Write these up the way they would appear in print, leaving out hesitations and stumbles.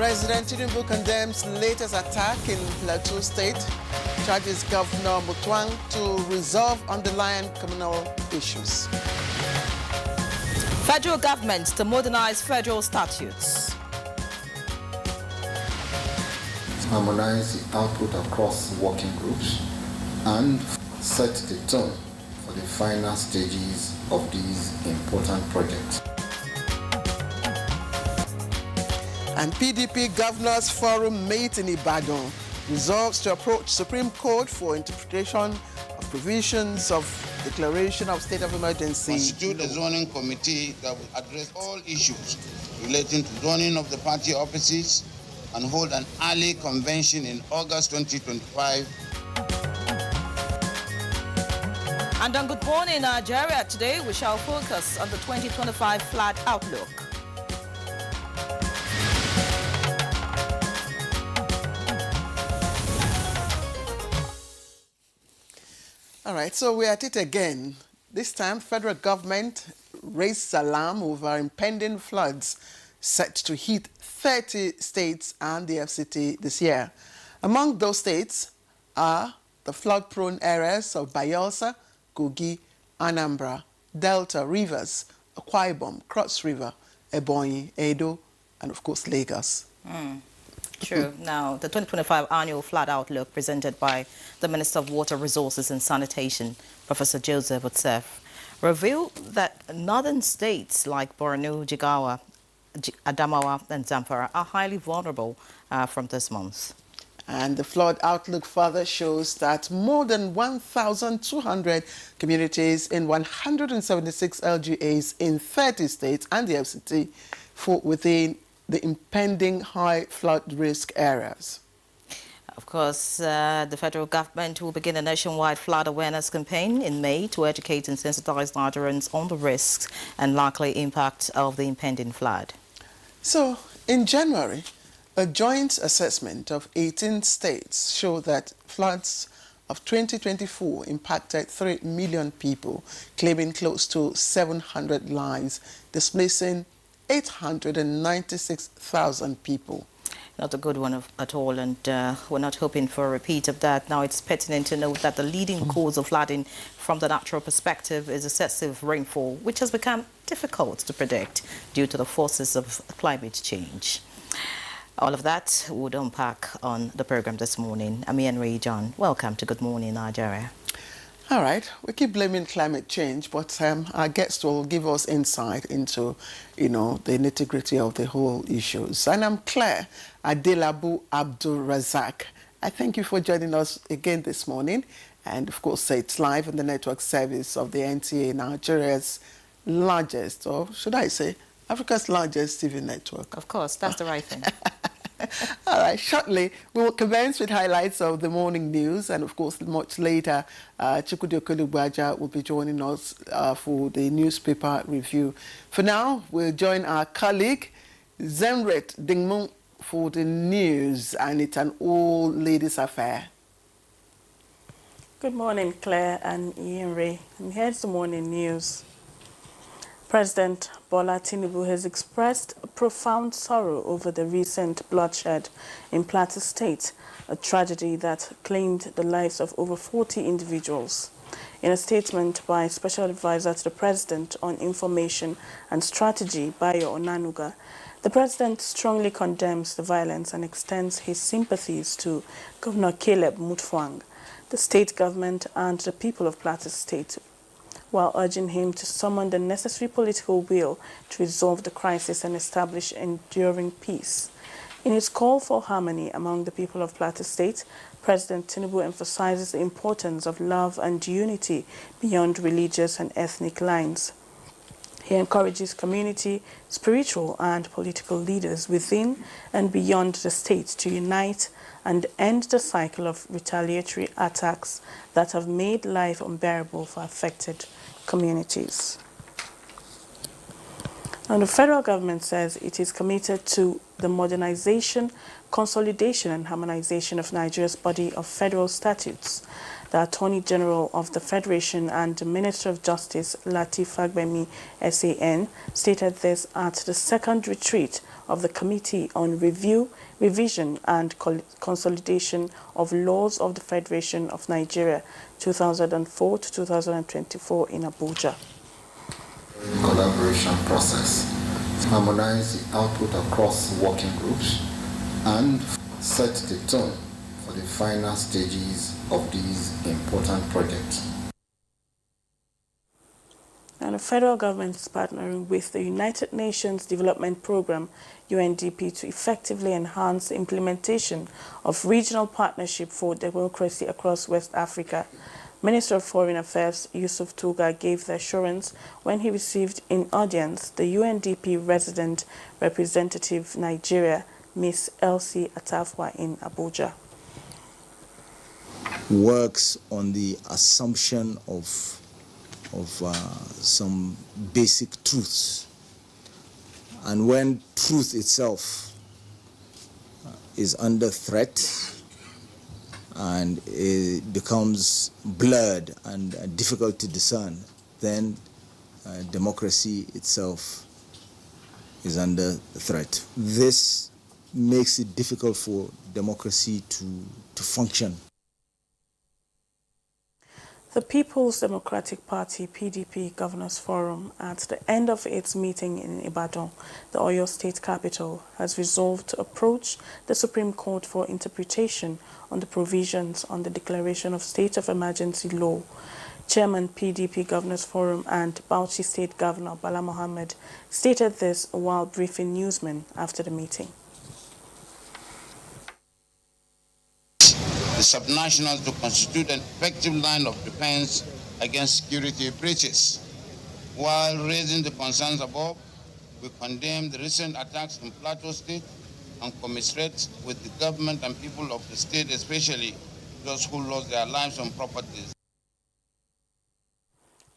President Tinubu condemns latest attack in Plateau State, charges Governor Mutwang to resolve underlying communal issues. Federal government to modernize federal statutes. Harmonize the output across working groups and set the tone for the final stages of these important projects. And PDP Governors Forum meet in Ibadan, resolves to approach Supreme Court for interpretation of provisions of Declaration of State of Emergency. Constitute a zoning committee that will address all issues relating to zoning of the party offices and hold an early convention in August 2025. And on Good Morning Nigeria today, we shall focus on the 2025 flood outlook. All right, so we're at it again. This time, federal government raised alarm over impending floods set to hit 30 states and the FCT this year. Among those states are the flood-prone areas of Bayelsa, Kogi, Anambra, Delta, Rivers, Akwa Ibom, Cross River, Ebonyi, Edo, and of course Lagos. True. Now, the 2025 annual flood outlook presented by the Minister of Water Resources and Sanitation, Professor Joseph Otsef, revealed that northern states like Borno, Jigawa, Adamawa and Zamfara are highly vulnerable from this month. And the flood outlook further shows that more than 1,200 communities in 176 LGAs in 30 states and the FCT fall within the impending high flood risk areas. Of course, the federal government will begin a nationwide flood awareness campaign in May to educate and sensitize Nigerians on the risks and likely impact of the impending flood. So, in January, a joint assessment of 18 states showed that floods of 2024 impacted 3 million people, claiming close to 700 lives, displacing 896,000 people. Not a good one at all, and we're not hoping for a repeat of that. Now, it's pertinent to note that the leading cause of flooding from the natural perspective is excessive rainfall, which has become difficult to predict due to the forces of climate change. All of that would unpack on the program this morning. I'm Ian Ray John. Welcome to Good Morning Nigeria. All right, we keep blaming climate change, but our guests will give us insight into, the nitty-gritty of the whole issues. And I'm Claire Adelabu Abdul Razak. I thank you for joining us again this morning. And of course, it's live on the network service of the NTA, Nigeria's largest, or should I say, Africa's largest TV network. Of course, that's the right thing. All right, shortly, we will commence with highlights of the morning news, and of course, much later, Chukwudi Okolugbaja will be joining us for the newspaper review. For now, we'll join our colleague, Zemret Dingmung, for the news, and it's an all-ladies affair. Good morning, Claire and Ian Ray. And here's the morning news. President Bola Tinubu has expressed profound sorrow over the recent bloodshed in Plateau State, a tragedy that claimed the lives of over 40 individuals. In a statement by Special Advisor to the President on Information and Strategy, Bayo Onanuga, the President strongly condemns the violence and extends his sympathies to Governor Caleb Mutfwang, the state government and the people of Plateau State, while urging him to summon the necessary political will to resolve the crisis and establish enduring peace. In his call for harmony among the people of Plateau State, President Tinubu emphasizes the importance of love and unity beyond religious and ethnic lines. He encourages community, spiritual and political leaders within and beyond the state to unite and end the cycle of retaliatory attacks that have made life unbearable for affected communities. And the federal government says it is committed to the modernization, consolidation and harmonization of Nigeria's body of federal statutes. The Attorney General of the Federation and the Minister of Justice, Lateef Fagbemi, SAN, stated this at the second retreat of the Committee on Review, Revision and Consolidation of Laws of the Federation of Nigeria 2004 to 2024 in Abuja. Collaboration process, harmonize the output across working groups, and set the tone for the final stages of these important projects. And the federal government is partnering with the United Nations Development Programme, UNDP, to effectively enhance the implementation of regional partnership for democracy across West Africa. Minister of Foreign Affairs Yusuf Tuga gave the assurance when he received in audience the UNDP resident representative Nigeria, Ms. Elsie Atafwa in Abuja. Works on the assumption of some basic truths, and when truth itself is under threat and it becomes blurred and difficult to discern, then democracy itself is under threat. This makes it difficult for democracy to function. The People's Democratic Party (PDP) Governors Forum, at the end of its meeting in Ibadan, the Oyo State capital, has resolved to approach the Supreme Court for interpretation on the provisions on the declaration of state of emergency law. Chairman PDP Governors Forum and Bauchi State Governor Bala Mohammed stated this while briefing newsmen after the meeting. The subnationals to constitute an effective line of defense against security breaches. While raising the concerns above, we condemn the recent attacks in Plateau State and commiserate with the government and people of the state, especially those who lost their lives and properties.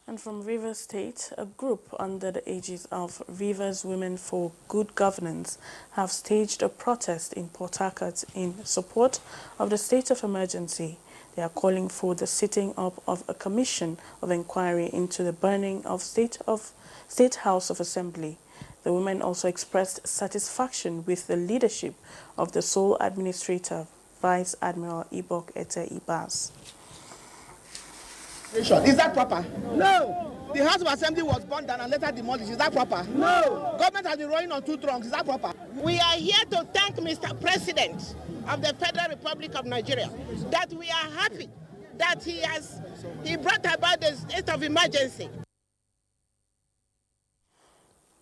And from Rivers State, a group under the aegis of Rivers Women for Good Governance have staged a protest in Port Harcourt in support of the state of emergency. They are calling for the setting up of a commission of inquiry into the burning of State House of Assembly. The women also expressed satisfaction with the leadership of the sole administrator, Vice Admiral Ibok Ete Ibas. Is that proper? No. The House of Assembly was burned down and later demolished. Is that proper? No. Government has been running on two trunks. Is that proper? We are here to thank Mr. President of the Federal Republic of Nigeria that we are happy that he brought about the state of emergency.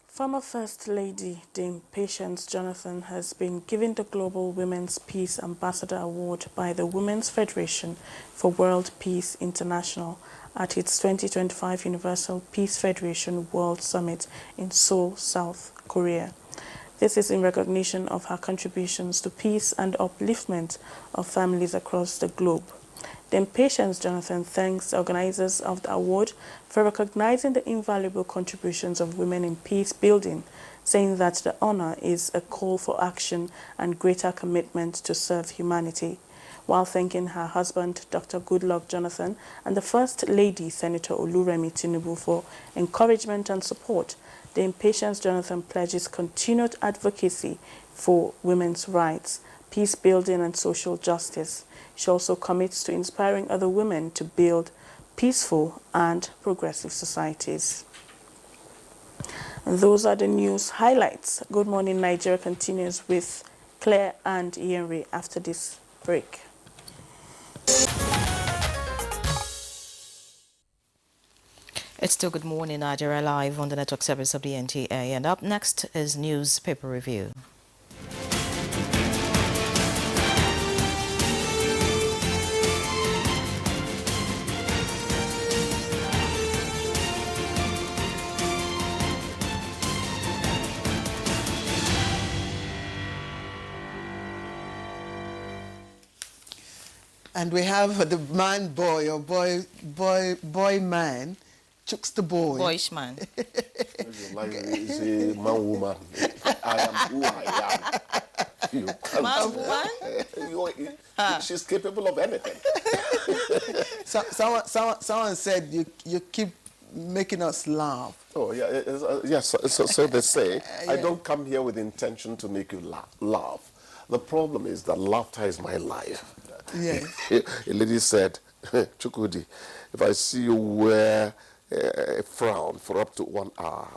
Former First Lady Dame Patience Jonathan has been given the Global Women's Peace Ambassador Award by the Women's Federation for World Peace International at its 2025 Universal Peace Federation World Summit in Seoul, South Korea. This is in recognition of her contributions to peace and upliftment of families across the globe. Dame Patience Jonathan thanks the organizers of the award for recognizing the invaluable contributions of women in peace building, saying that the honor is a call for action and greater commitment to serve humanity. While thanking her husband, Dr. Goodluck Jonathan, and the First Lady, Senator Oluremi Tinubu, for encouragement and support, Dame Patience Jonathan pledges continued advocacy for women's rights, peace building and social justice. She also commits to inspiring other women to build peaceful and progressive societies. And those are the news highlights. Good Morning Nigeria continues with Claire and Ianri after this break. It's still Good Morning Nigeria live on the network service of the NTA. And up next is Newspaper Review. And we have the man boy or boy man, Chooks the boy. Boyish man. It's a man woman. I am who I am. Man woman? She's capable of anything. Someone said you keep making us laugh. Oh, yeah, yes, so they say. I don't come here with the intention to make you laugh. The problem is that laughter is my life. Yes. A lady said, Chukudi, if I see you wear a frown for up to 1 hour,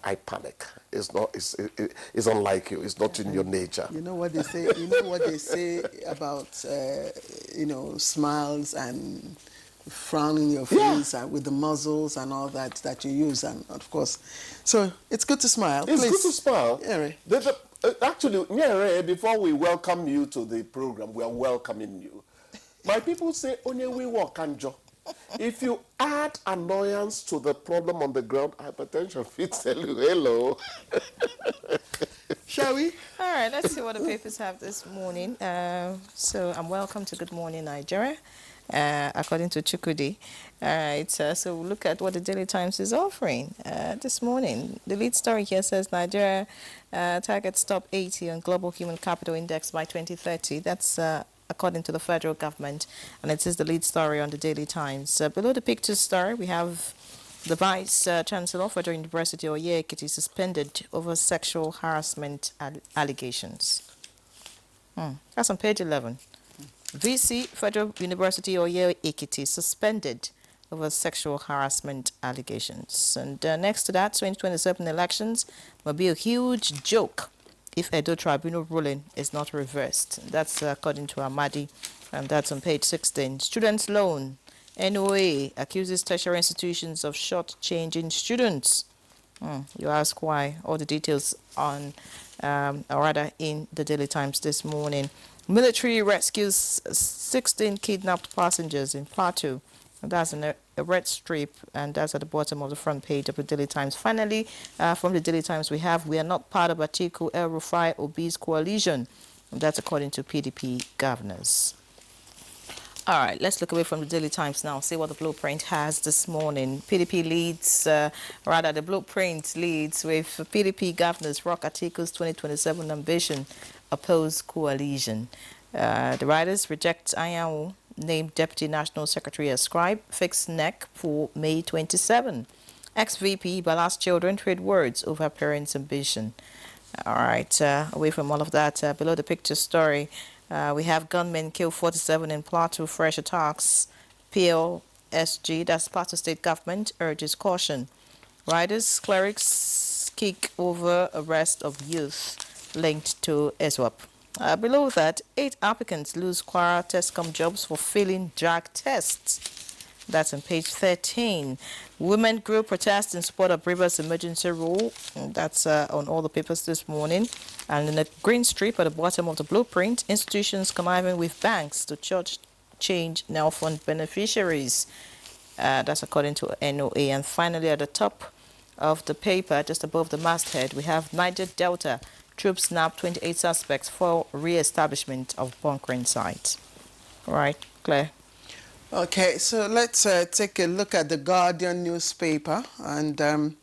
I panic. It's unlike you. It's not in your nature. You know what they say. You know what they say about smiles and frowning your face and with the muzzles and all that you use, and of course, so it's good to smile. It's Please. good to smile. Yeah. Actually, before we welcome you to the program, we are welcoming you. My people say, only we walk and joke. If you add annoyance to the problem on the ground, hypertension fits hello. Shall we? All right, let's see what the papers have this morning. So I'm welcome to Good Morning Nigeria, according to Chukudi. All right, so we'll look at what the Daily Times is offering this morning. The lead story here says Nigeria targets top 80 on Global Human Capital Index by 2030. That's according to the federal government, and it is the lead story on the Daily Times. Below the picture story, we have the Vice Chancellor, Federal University Oye Ekiti, suspended over sexual harassment allegations. That's on page 11. VC, Federal University Oye Ekiti, suspended over sexual harassment allegations. And next to that, 2027 elections will be a huge joke if Edo Tribunal ruling is not reversed. That's according to Amadi, and that's on page 16. Students' loan. NOA accuses tertiary institutions of short-changing students. You ask why. All the details on, or rather in the Daily Times this morning. Military rescues 16 kidnapped passengers in Plateau. And that's in a red strip, and that's at the bottom of the front page of the Daily Times. Finally, from the Daily Times, we are not part of Atiku El-Rufai Obi's coalition. And that's according to PDP governors. All right, let's look away from the Daily Times now, see what the blueprint has this morning. PDP leads, the blueprint leads with PDP governors rock Atiku's 2027 ambition, oppose coalition. The riders reject Anyanwu, named Deputy National Secretary as scribe, fixed neck for May 27. Ex-VP Bala's children trade words over parents' ambition. All right, away from all of that, below the picture story, we have gunmen kill 47 in Plateau, fresh attacks. PLSG, that's Plateau State Government, urges caution. Riders, clerics kick over arrest of youth linked to ESWAP. Below that, 8 applicants lose Kwara Tescom jobs for failing drug tests. That's on page 13. Women group protest in support of Rivers emergency rule. That's on all the papers this morning. And in the green strip at the bottom of the blueprint, institutions conniving with banks to change now fund beneficiaries. That's according to NOA. And finally, at the top of the paper, just above the masthead, we have Niger Delta. Troops snap 28 suspects for re-establishment of bunkering site. All right, Claire. Okay, so let's take a look at the Guardian newspaper, and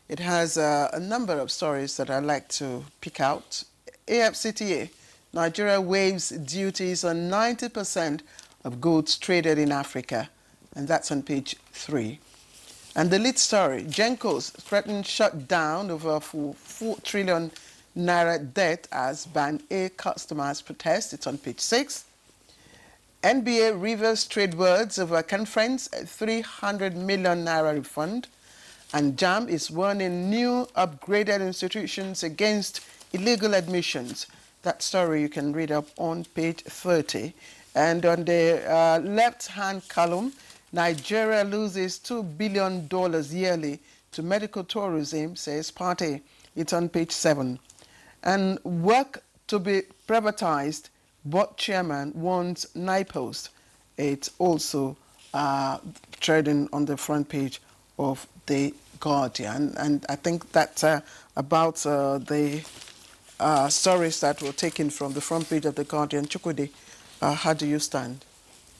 it has a number of stories that I'd like to pick out. AFCTA, Nigeria waives duties on 90% of goods traded in Africa, and that's on page 3. And the lead story, Gencos threatened shutdown over 4 trillion naira debt as Band A customers protest. It's on page 6. NBA Rivers trade words over conference, 300 million naira refund. And JAM is warning new upgraded institutions against illegal admissions. That story you can read up on page 30. And on the left-hand column, Nigeria loses $2 billion yearly to medical tourism, says party. It's on page 7. And work to be privatized, board chairman warns NIPOST. It's also trading on the front page of the Guardian. And I think that's about the stories that were taken from the front page of the Guardian. Chukwudi, how do you stand?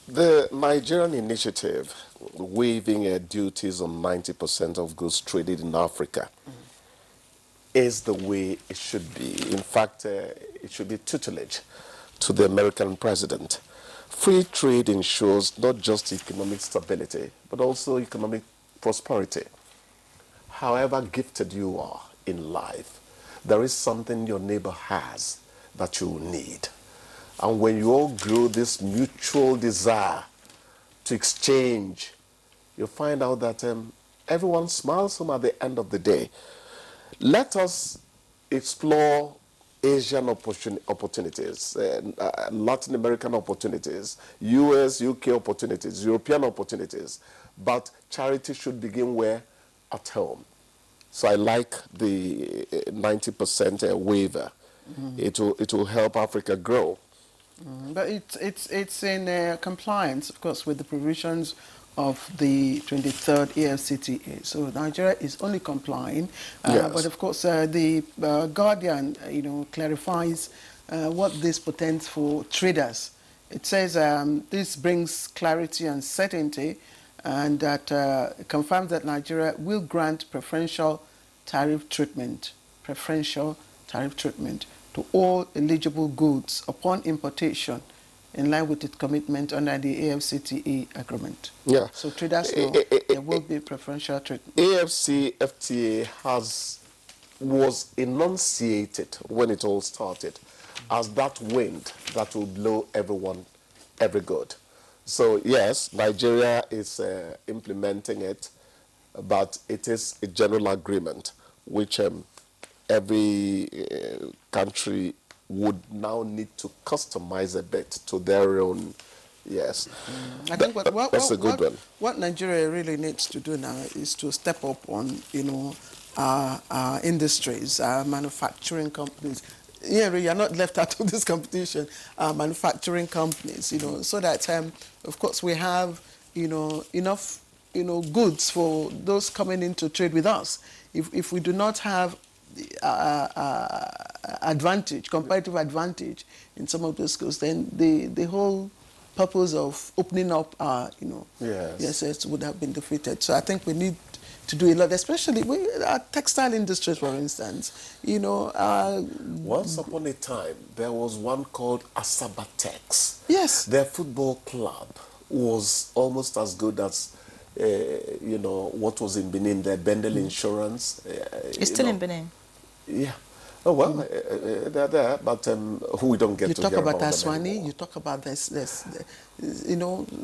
The Nigerian initiative, waiving duties on 90% of goods traded in Africa, is the way it should be. In fact, it should be tutelage to the American president free trade ensures not just economic stability, but also economic prosperity. However gifted you are in life, there is something your neighbor has that you need. And when you all grow this mutual desire to exchange, you find out that everyone smiles home at the end of the day. Let us explore Asian opportunities, Latin American opportunities, US, UK opportunities, European opportunities. But charity should begin where? At home. So I like the 90% waiver. It will help Africa grow. But it's in compliance, of course, with the provisions of the 23rd AFCTA. So Nigeria is only complying, Yes. but of course the Guardian, clarifies what this portends for traders. It says this brings clarity and certainty, and that confirms that Nigeria will grant preferential tariff treatment to all eligible goods upon importation, in line with its commitment under the AFCTA agreement. Yeah. So traders know there will be preferential treatment. AFCFTA was enunciated when it all started as that wind that will blow everyone every good. So yes, Nigeria is implementing it, but it is a general agreement which every country would now need to customize a bit to their own. Yes, I think that's a good one. What Nigeria really needs to do now is to step up on, our industries, our manufacturing companies. Yeah, you're not left out of this competition. Manufacturing companies, so that of course we have, enough, goods for those coming into trade with us. If we do not have comparative advantage in some of those goods, then the whole purpose of opening up our, yes, would have been defeated. So I think we need to do a lot, especially our textile industries, for instance. Once upon a time, there was one called Asabatex. Yes. Their football club was almost as good as what was in Benin, their Bendel Insurance. It's still in Benin. Yeah. Oh, well, they're there, but who we don't get to hear about. You talk about Aswani, you talk about this,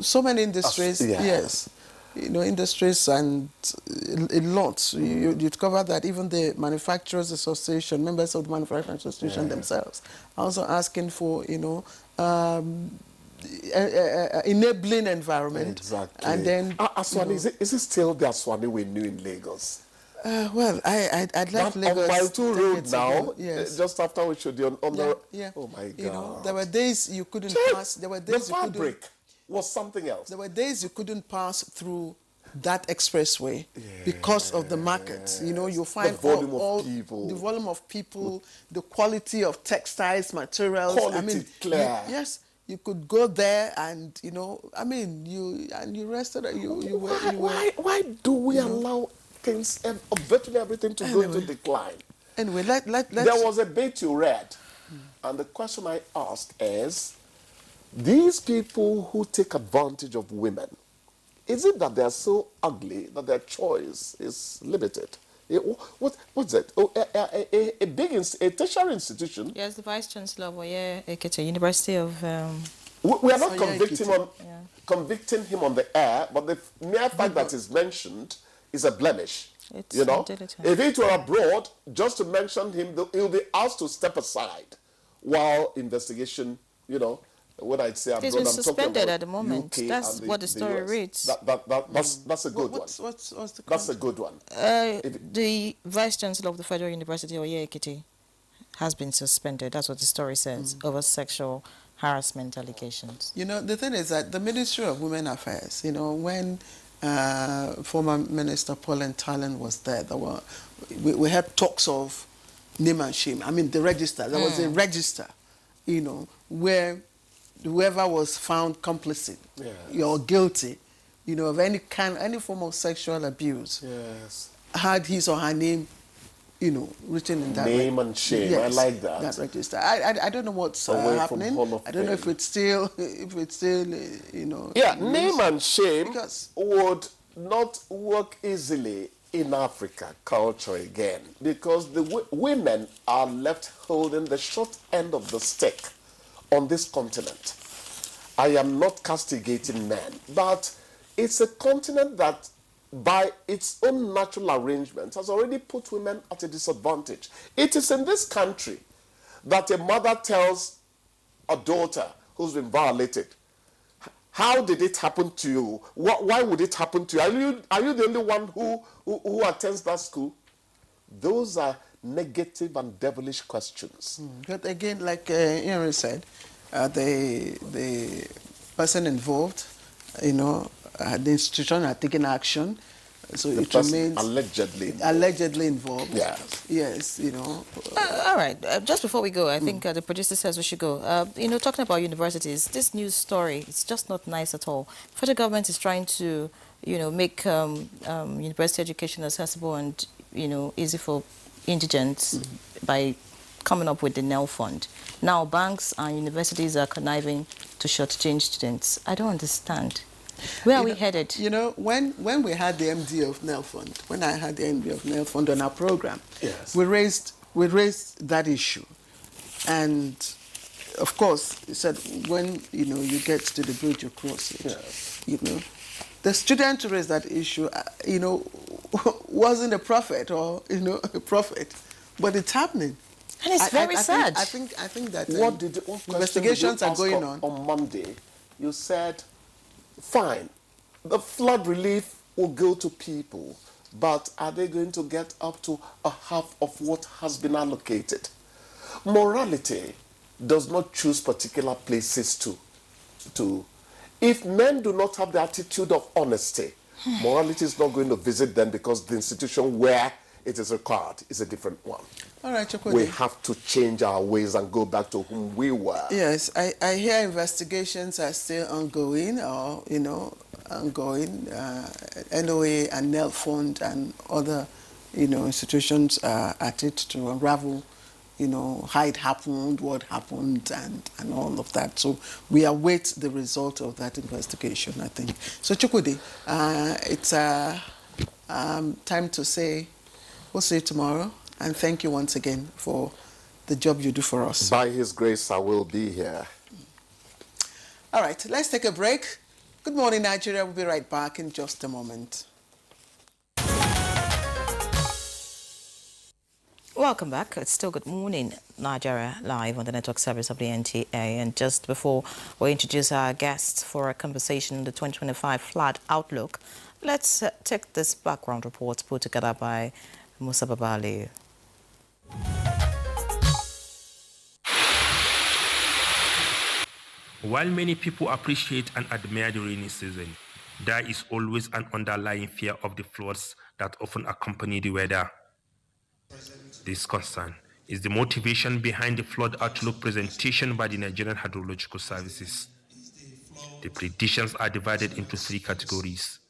so many industries, yes. Industries and a lot. You cover that. Even the Manufacturers Association, members of the Manufacturers Association themselves, are also asking for, enabling environment. Exactly. And then Aswani, is it still the Aswani we knew in Lagos? Well, I'd left Lagos. On Mile 2 Road now, yes. Just after we showed you on the... Yeah. Oh my God. There were days you couldn't pass. There were days the fabric was something else. There were days you couldn't pass through that expressway because of the market. You find the volume of people. The volume of people, the quality of textiles, materials. Quality, clear. Yes. You could go there and, you rested. Why do we allow things, virtually everything to go into decline? Anyway, let's... There was a bit you read, and the question I asked is, these people who take advantage of women, is it that they are so ugly that their choice is limited? What's that? A tertiary institution. Yes, the Vice Chancellor of Ekiti, University of... We are not convicting him on the air, but the mere fact that is mentioned is a blemish. It's If it were abroad, just to mention him, he'll be asked to step aside while investigation, when I say abroad, he's been suspended at the moment. UK that's what the story US. reads. That's a good one. What's the That's a good one. The Vice Chancellor of the Federal University of Ekiti has been suspended. That's what the story says, over sexual harassment allegations. The thing is that the Ministry of Women Affairs, when former Minister Paul Ntalen was there, we had talks of name and shame. The register. There was a register, where whoever was found complicit or guilty, of any form of sexual abuse, had his or her name, written in that name and shame. Yes, I like that. That register. I don't know what's happening. I don't know if it's still Yeah, name and shame because would not work easily in Africa culture again, because the women are left holding the short end of the stick on this continent. I am not castigating men, but it's a continent that by its own natural arrangement has already put women at a disadvantage. It is in this country that a mother tells a daughter who's been violated, how did it happen to you? Why would it happen to you? Are you the only one who attends that school? Those are negative and devilish questions. But again, like Henry said, the person involved, the institution are taking action. So it remains allegedly involved. Yes, all right. Just before we go, I think the producer says we should go. Talking about universities, this news story, it's just not nice at all. Federal government is trying to, make university education accessible and, easy for indigents by coming up with the NEL fund. Now banks and universities are conniving to shortchange students. I don't understand. Where are we headed? When we had the MD of NEL Fund, when I had the MD of NEL Fund on our program, yes, we raised that issue, and of course, he said when you get to the bridge, you cross it. Yes. The student who raised that issue, wasn't a prophet or a prophet, but it's happening. And it's very sad. I think that what investigations are going on. On Monday, you said, fine, the flood relief will go to people, but are they going to get up to a half of what has been allocated? Morality does not choose particular places to. If men do not have the attitude of honesty, morality is not going to visit them, because the institution where it is required is a different one. All right, Chukwudi. We have to change our ways and go back to whom we were. Yes, I hear investigations are still ongoing, or ongoing. NOA and NEL Fund and other institutions are at it to unravel how it happened, what happened, and all of that. So we await the result of that investigation, I think. So Chukwudi, it's time to say we'll see you tomorrow. And thank you once again for the job you do for us. By His grace, I will be here. All right, let's take a break. Good morning, Nigeria. We'll be right back in just a moment. Welcome back. It's still Good Morning Nigeria, live on the network service of the NTA. And just before we introduce our guests for a conversation on the 2025 flood outlook, let's take this background report put together by Musa Babali. While many people appreciate and admire the rainy season, there is always an underlying fear of the floods that often accompany the weather. This concern is the motivation behind the flood outlook presentation by the Nigerian Hydrological Services. The predictions are divided into 3 categories.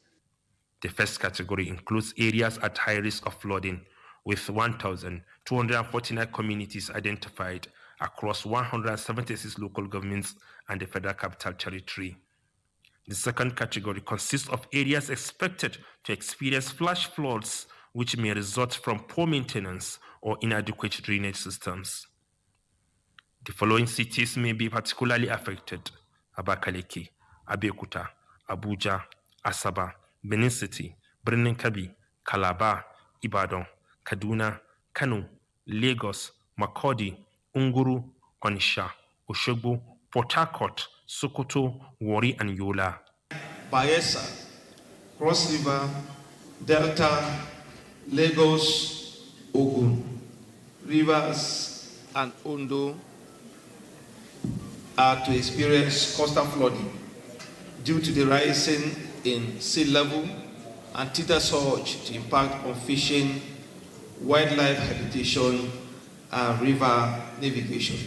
The first category includes areas at high risk of flooding, with 1,249 communities identified across 176 local governments and the Federal Capital Territory. The second category consists of areas expected to experience flash floods, which may result from poor maintenance or inadequate drainage systems. The following cities may be particularly affected: Abakaliki, Abeokuta, Abuja, Asaba, Benin City, Birnin Kebbi, Calabar, Ibadan, Kaduna, Kano, Lagos, Makurdi, Nguru, Onitsha, Osogbo, Port Harcourt, Sokoto, Warri, and Yola. Bayelsa, Cross River, Delta, Lagos, Ogun, Rivers, and Ondo are to experience coastal flooding due to the rising in sea level and tidal surge to impact on fishing, wildlife habitation, and river navigation.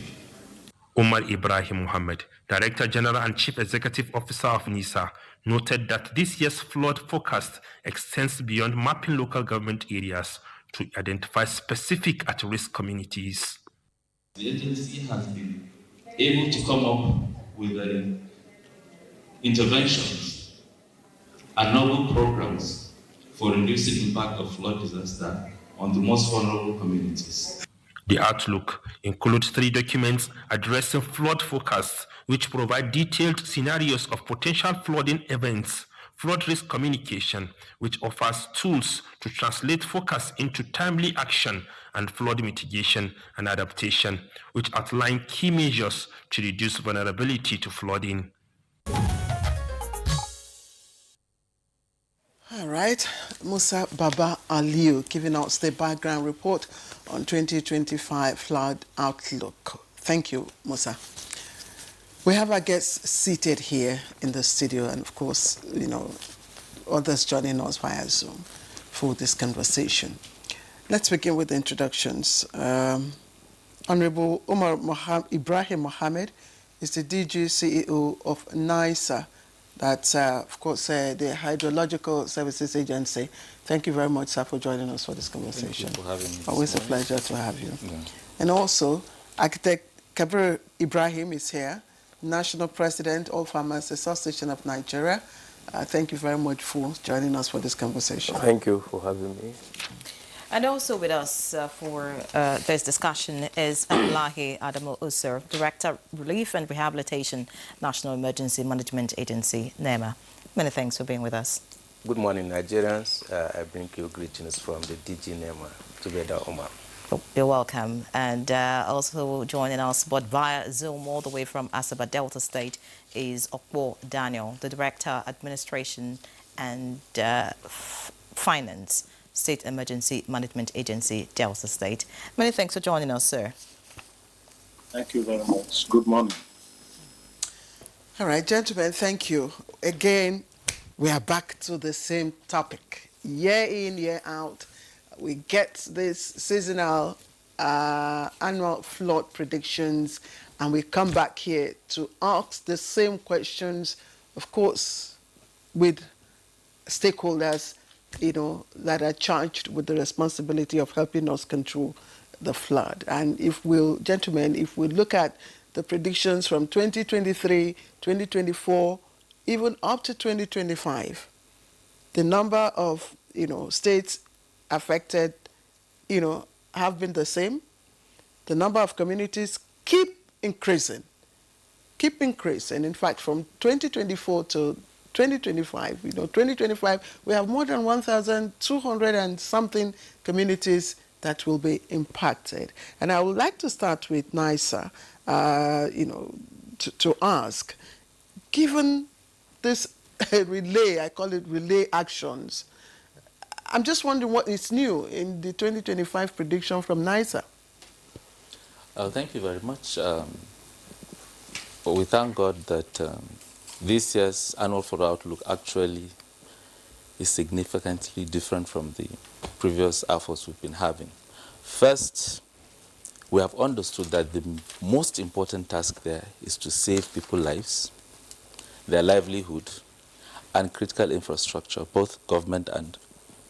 Umar Ibrahim Muhammad, Director General and Chief Executive Officer of NISA, noted that this year's flood forecast extends beyond mapping local government areas to identify specific at-risk communities. The agency has been able to come up with interventions and novel programs for reducing impact of flood disaster on the most vulnerable communities. The outlook includes 3 documents addressing flood forecasts, which provide detailed scenarios of potential flooding events, flood risk communication, which offers tools to translate forecasts into timely action, and flood mitigation and adaptation, which outline key measures to reduce vulnerability to flooding. All right, Musa Baba Aliu giving us the background report on 2025 flood outlook. Thank you, Musa. We have our guests seated here in the studio, and of course, others joining us via Zoom for this conversation. Let's begin with the introductions. Honorable Ibrahim Mohammed is the DG CEO of NISA. That's, of course, the Hydrological Services Agency. Thank you very much, sir, for joining us for this conversation. Thank you for having me. Always a pleasure to have you. Yeah. And also, Architect Kabir Ibrahim is here, National President of Farmers Association of Nigeria. Thank you very much for joining us for this conversation. Thank you for having me. And also with us for this discussion is Abdullahi Adamu Usur, Director, Relief and Rehabilitation, National Emergency Management Agency, NEMA. Many thanks for being with us. Good morning, Nigerians. I bring you greetings from the DG NEMA, together, Omar. You're welcome. And also joining us, but via Zoom all the way from Asaba Delta State, is Okwo Daniel, the Director, Administration and Finance, State Emergency Management Agency, Delta State. Many thanks for joining us, sir. Thank you very much. Good morning. All right, gentlemen, thank you. Again, we are back to the same topic. Year in, year out, we get this seasonal annual flood predictions, and we come back here to ask the same questions, of course, with stakeholders that are charged with the responsibility of helping us control the flood. And gentlemen, if we look at the predictions from 2023, 2024, even up to 2025, the number of, states affected, have been the same. The number of communities keep increasing. In fact, from 2024 to 2025, 2025, we have more than 1,200 and something communities that will be impacted. And I would like to start with NISA, to ask, given this relay, I call it relay actions, I'm just wondering what is new in the 2025 prediction from NISA. Thank you very much. We thank God that this year's annual flood outlook actually is significantly different from the previous efforts we've been having. First, we have understood that the most important task there is to save people's lives, their livelihood, and critical infrastructure, both government and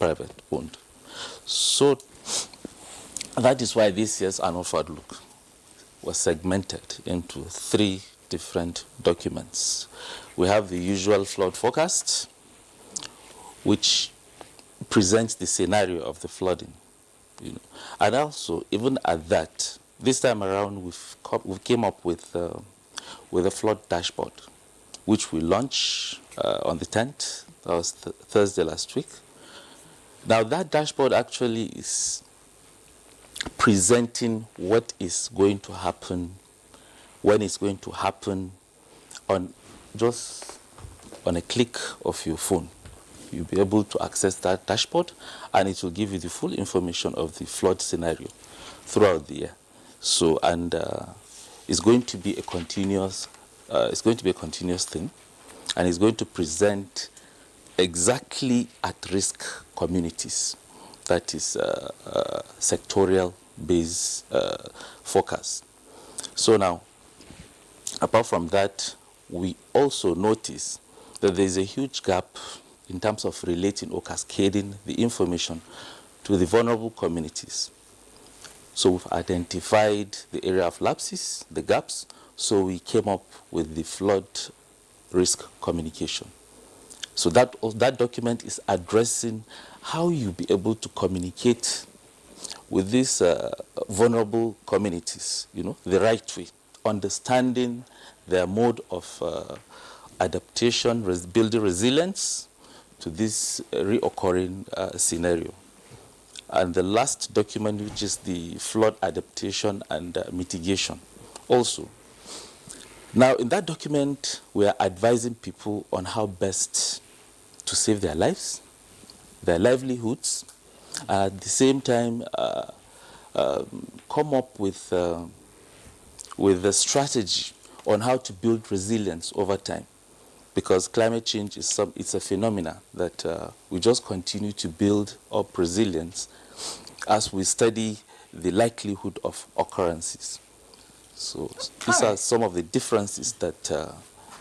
private owned. So that is why this year's annual flood outlook was segmented into 3 different documents. We have the usual flood forecast, which presents the scenario of the flooding. And also, even at that, this time around, we came up with a flood dashboard, which we launched on the 10th. That was Thursday last week. Now, that dashboard actually is presenting what is going to happen, when it's going to happen, on a click of your phone. You'll be able to access that dashboard, and it will give you the full information of the flood scenario throughout the year. So, and it's going to be a continuous thing, and it's going to present exactly at-risk communities. That is sectorial based forecast. So now, apart from that, we also notice that there is a huge gap in terms of relating or cascading the information to the vulnerable communities. So we've identified the area of lapses, the gaps, so we came up with the flood risk communication. So that document is addressing how you be able to communicate with these vulnerable communities, the right way, understanding their mode of adaptation, building resilience to this reoccurring scenario. And the last document, which is the flood adaptation and mitigation also. Now, in that document, we are advising people on how best to save their lives, their livelihoods, and at the same time come up with a strategy on how to build resilience over time. Because climate change it's a phenomena that we just continue to build up resilience as we study the likelihood of occurrences. So these are some of the differences that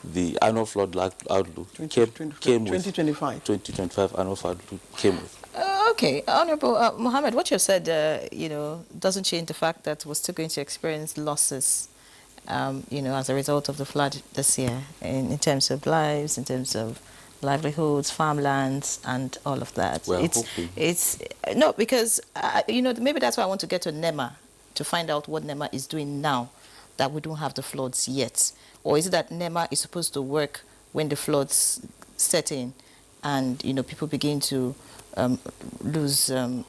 the annual flood outlook came with. 2025 annual flood outlook came with. Okay, Honorable Mohammed, what you said, doesn't change the fact that we're still going to experience losses, as a result of the flood this year, in terms of lives, in terms of livelihoods, farmlands, and all of that. We're hoping. No, because maybe that's why I want to get to NEMA to find out what NEMA is doing now that we don't have the floods yet, or is it that NEMA is supposed to work when the floods set in, and people begin to lose a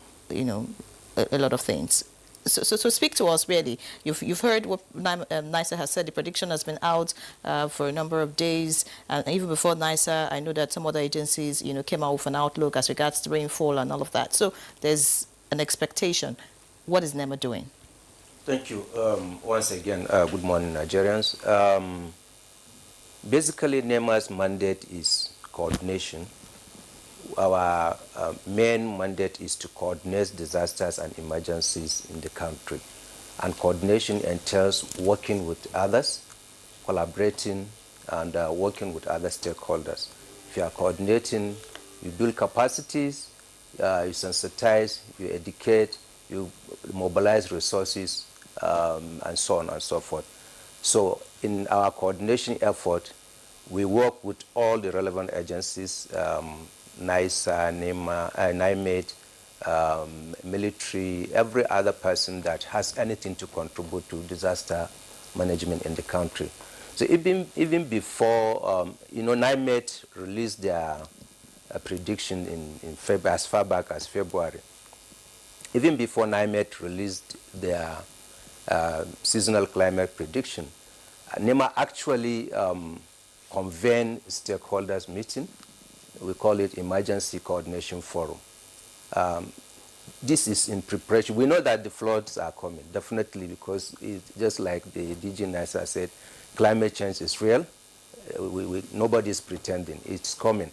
lot of things. So speak to us really. You've heard what NISA has said. The prediction has been out for a number of days, and even before NISA, I know that some other agencies came out with an outlook as regards to rainfall and all of that. So there's an expectation. What is NEMA doing? Thank you. Once again, good morning, Nigerians. Basically, NEMA's mandate is coordination. Our main mandate is to coordinate disasters and emergencies in the country. And coordination entails working with others, collaborating, and working with other stakeholders. If you are coordinating, you build capacities, you sensitize, you educate, you mobilize resources, and so on and so forth. So in our coordination effort, we work with all the relevant agencies, NISA, NEMA, NIMED, military, every other person that has anything to contribute to disaster management in the country. So even before, NIMED released their prediction in February, as far back as February. Even before NIMED released their seasonal climate prediction, NEMA actually convened stakeholders meeting. We call it Emergency Coordination Forum. This is in preparation. We know that the floods are coming, definitely, because just like the DG NISA said, climate change is real. Nobody is pretending. It's coming.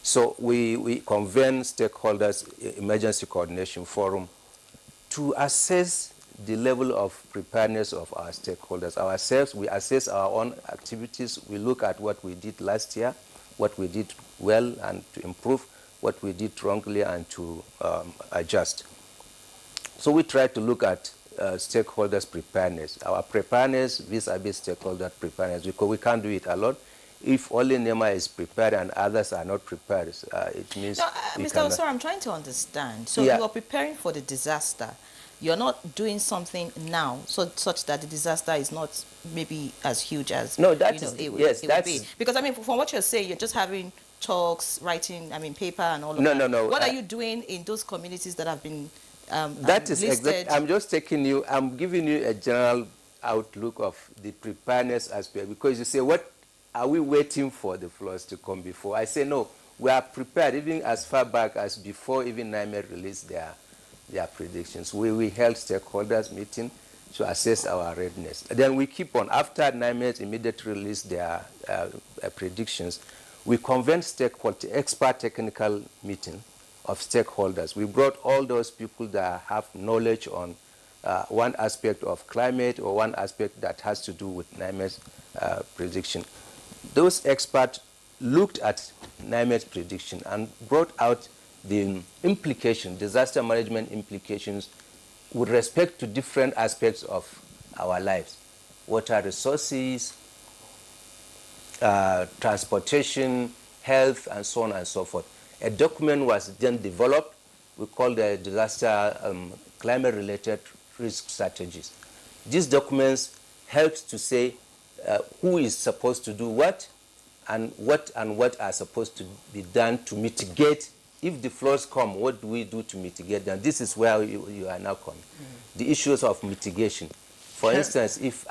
So we convene stakeholders, Emergency Coordination Forum, to assess the level of preparedness of our stakeholders. Ourselves, we assess our own activities. We look at what we did last year, what we did well and to improve, what we did wrongly and to adjust. So we try to look at stakeholders' preparedness. Our preparedness vis-a-vis stakeholder preparedness, because we can't do it alone. If only NEMA is prepared and others are not prepared, it means... No, Mr. Osoro, I'm trying to understand. So you are preparing for the disaster. You're not doing something now such that the disaster is not maybe as huge as it would be. Because, from what you're saying, you're just having talks, writing, paper and all of that. No. What are you doing in those communities that have been that is listed? I'm just I'm giving you a general outlook of the preparedness aspect, because you say, what are we waiting for the floods to come before? I say, no, we are prepared even as far back as before even NIMED released their predictions. We held stakeholders meeting to assess our readiness. Then we keep on. After NIMED immediately released their predictions, we convened expert technical meeting of stakeholders. We brought all those people that have knowledge on one aspect of climate or one aspect that has to do with NIMED's prediction. Those experts looked at NIMED's prediction and brought out the disaster management implications with respect to different aspects of our lives. Water resources, transportation, health, and so on and so forth. A document was then developed, we call the disaster climate-related risk strategies. These documents helps to say who is supposed to do what and what are supposed to be done to mitigate. If the floods come, what do we do to mitigate them? This is where you are now coming. The issues of mitigation. For instance, if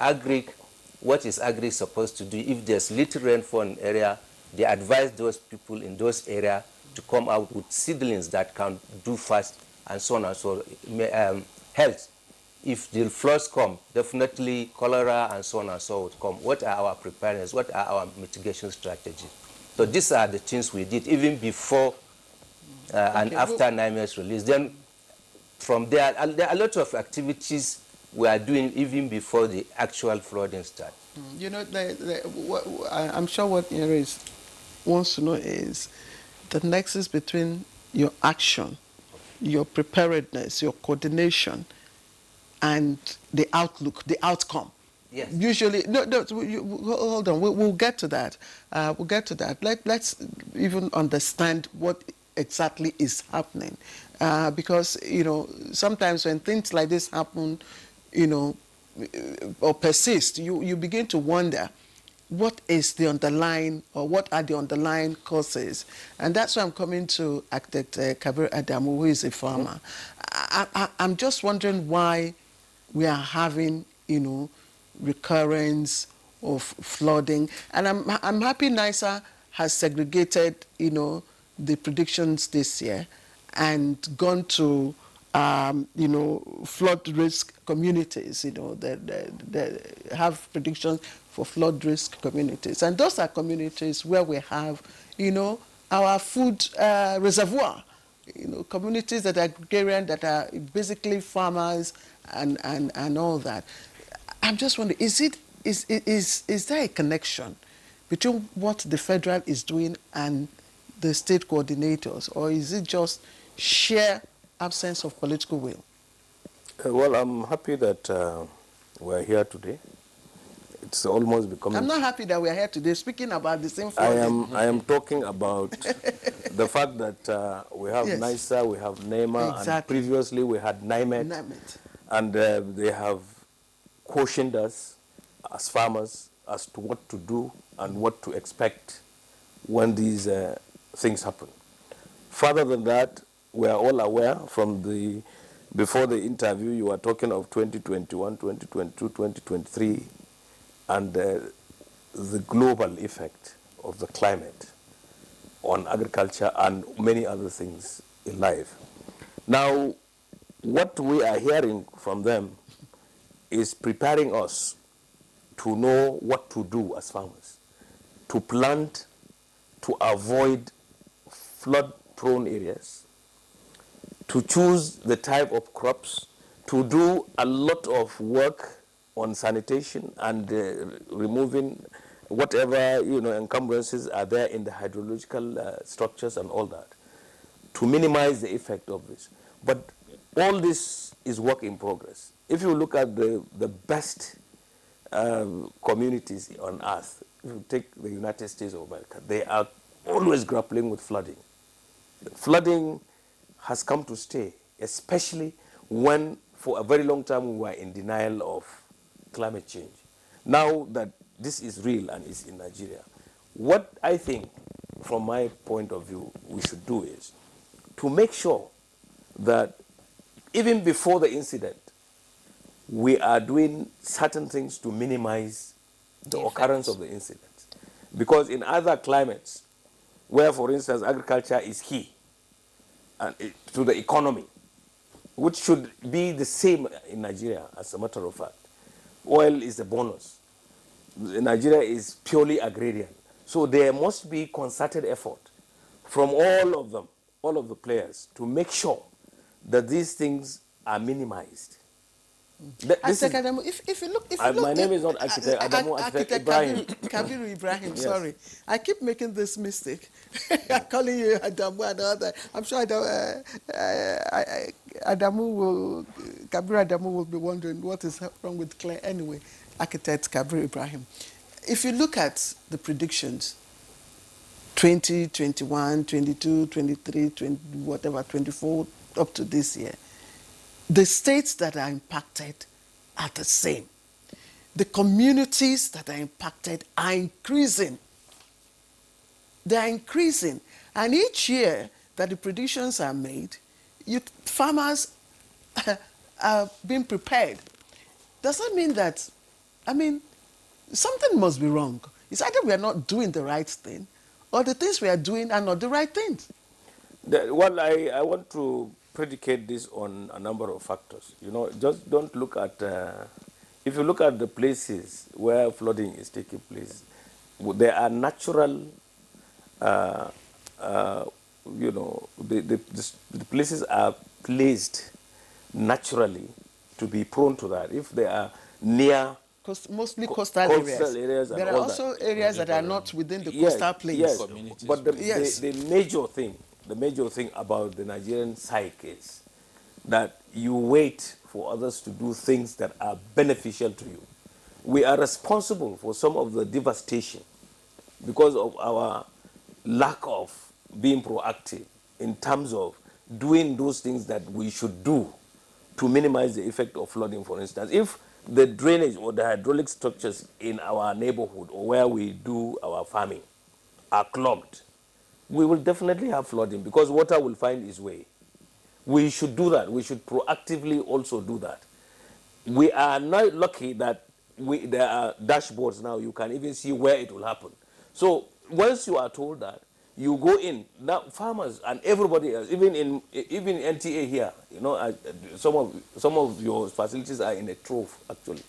what is agri supposed to do? If there's little rainfall in an area, they advise those people in those areas to come out with seedlings that can do fast and so on and so on. Health. If the floods come, definitely cholera and so on and so would come. What are our preparedness? What are our mitigation strategies? So these are the things we did even before and after NIME's release. Then from there are a lot of activities we are doing even before the actual flooding starts. You know, I'm sure what Iris wants to know is the nexus between your action, your preparedness, your coordination, and the outlook, the outcome. Yes. Usually, hold on. We'll get to that. We'll get to that. Let's even understand what exactly is happening, because sometimes when things like this happen, or persist, you begin to wonder what is the underlying, or what are the underlying causes. And that's why I'm coming to Architect Kabir Adamu, who is a farmer. I'm just wondering why we are having, recurrence of flooding. And I'm happy NISA has segregated, the predictions this year and gone to, flood risk communities, that have predictions for flood risk communities. And those are communities where we have, our food reservoir, communities that are agrarian, that are basically farmers and all that. I'm just wondering, is there a connection between what the federal is doing and the state coordinators, or is it just sheer absence of political will? Well, I'm happy that we're here today. It's almost becoming... I'm not happy that we're here today speaking about the same flooding. I am talking about the fact that we have NISA, we have NEMA, exactly. And previously we had NIMET. And they have cautioned us as farmers as to what to do and what to expect when these things happen. Further than that, we are all aware from before the interview, you were talking of 2021, 2022, 2023, and the global effect of the climate on agriculture and many other things in life. Now, what we are hearing from them is preparing us to know what to do as farmers, to plant, to avoid flood-prone areas, to choose the type of crops, to do a lot of work on sanitation and removing whatever encumbrances are there in the hydrological structures and all that, to minimize the effect of this. But all this is work in progress. If you look at the best communities on earth, if you take the United States of America, they are always grappling with flooding. Flooding has come to stay, especially when for a very long time we were in denial of climate change. Now that this is real and is in Nigeria, what I think, from my point of view, we should do is to make sure that even before the incident, we are doing certain things to minimize the occurrence of the incident. Because in other climates, where, for instance, agriculture is key to the economy, which should be the same in Nigeria, as a matter of fact. Oil is a bonus. Nigeria is purely agrarian. So there must be concerted effort from all of them, all of the players, to make sure that these things are minimized. Architect Adamu, if you look, my name is not Architect Adamu, Architect Ibrahim. Kabiru Ibrahim, Yes. sorry. I keep making this mistake. Calling you Adamu and all that. I'm sure Kabiru Adamu will be wondering what is wrong with Claire anyway. Architect Kabiru Ibrahim. If you look at the predictions, 20, 21, 22, 23, 20, whatever, 24, up to this year, the states that are impacted are the same. The communities that are impacted are increasing. They are increasing. And each year that the predictions are made, farmers are being prepared. Does that mean that, something must be wrong. It's either we are not doing the right thing, or the things we are doing are not the right things. Well, I want to predicate this on a number of factors. Just don't look at, if you look at the places where flooding is taking place, there are natural, the places are placed naturally to be prone to that. If they are near mostly coastal areas. There are also areas that are not within the coastal plains. Yes, but the major thing about the Nigerian psyche is that you wait for others to do things that are beneficial to you. We are responsible for some of the devastation because of our lack of being proactive in terms of doing those things that we should do to minimize the effect of flooding, for instance. If the drainage or the hydraulic structures in our neighborhood or where we do our farming are clogged, we will definitely have flooding because water will find its way. We should do that. We should proactively also do that. We are not lucky that there are dashboards now. You can even see where it will happen. So once you are told that, you go in. Now farmers and everybody else, even NTA here, some of your facilities are in a trove actually.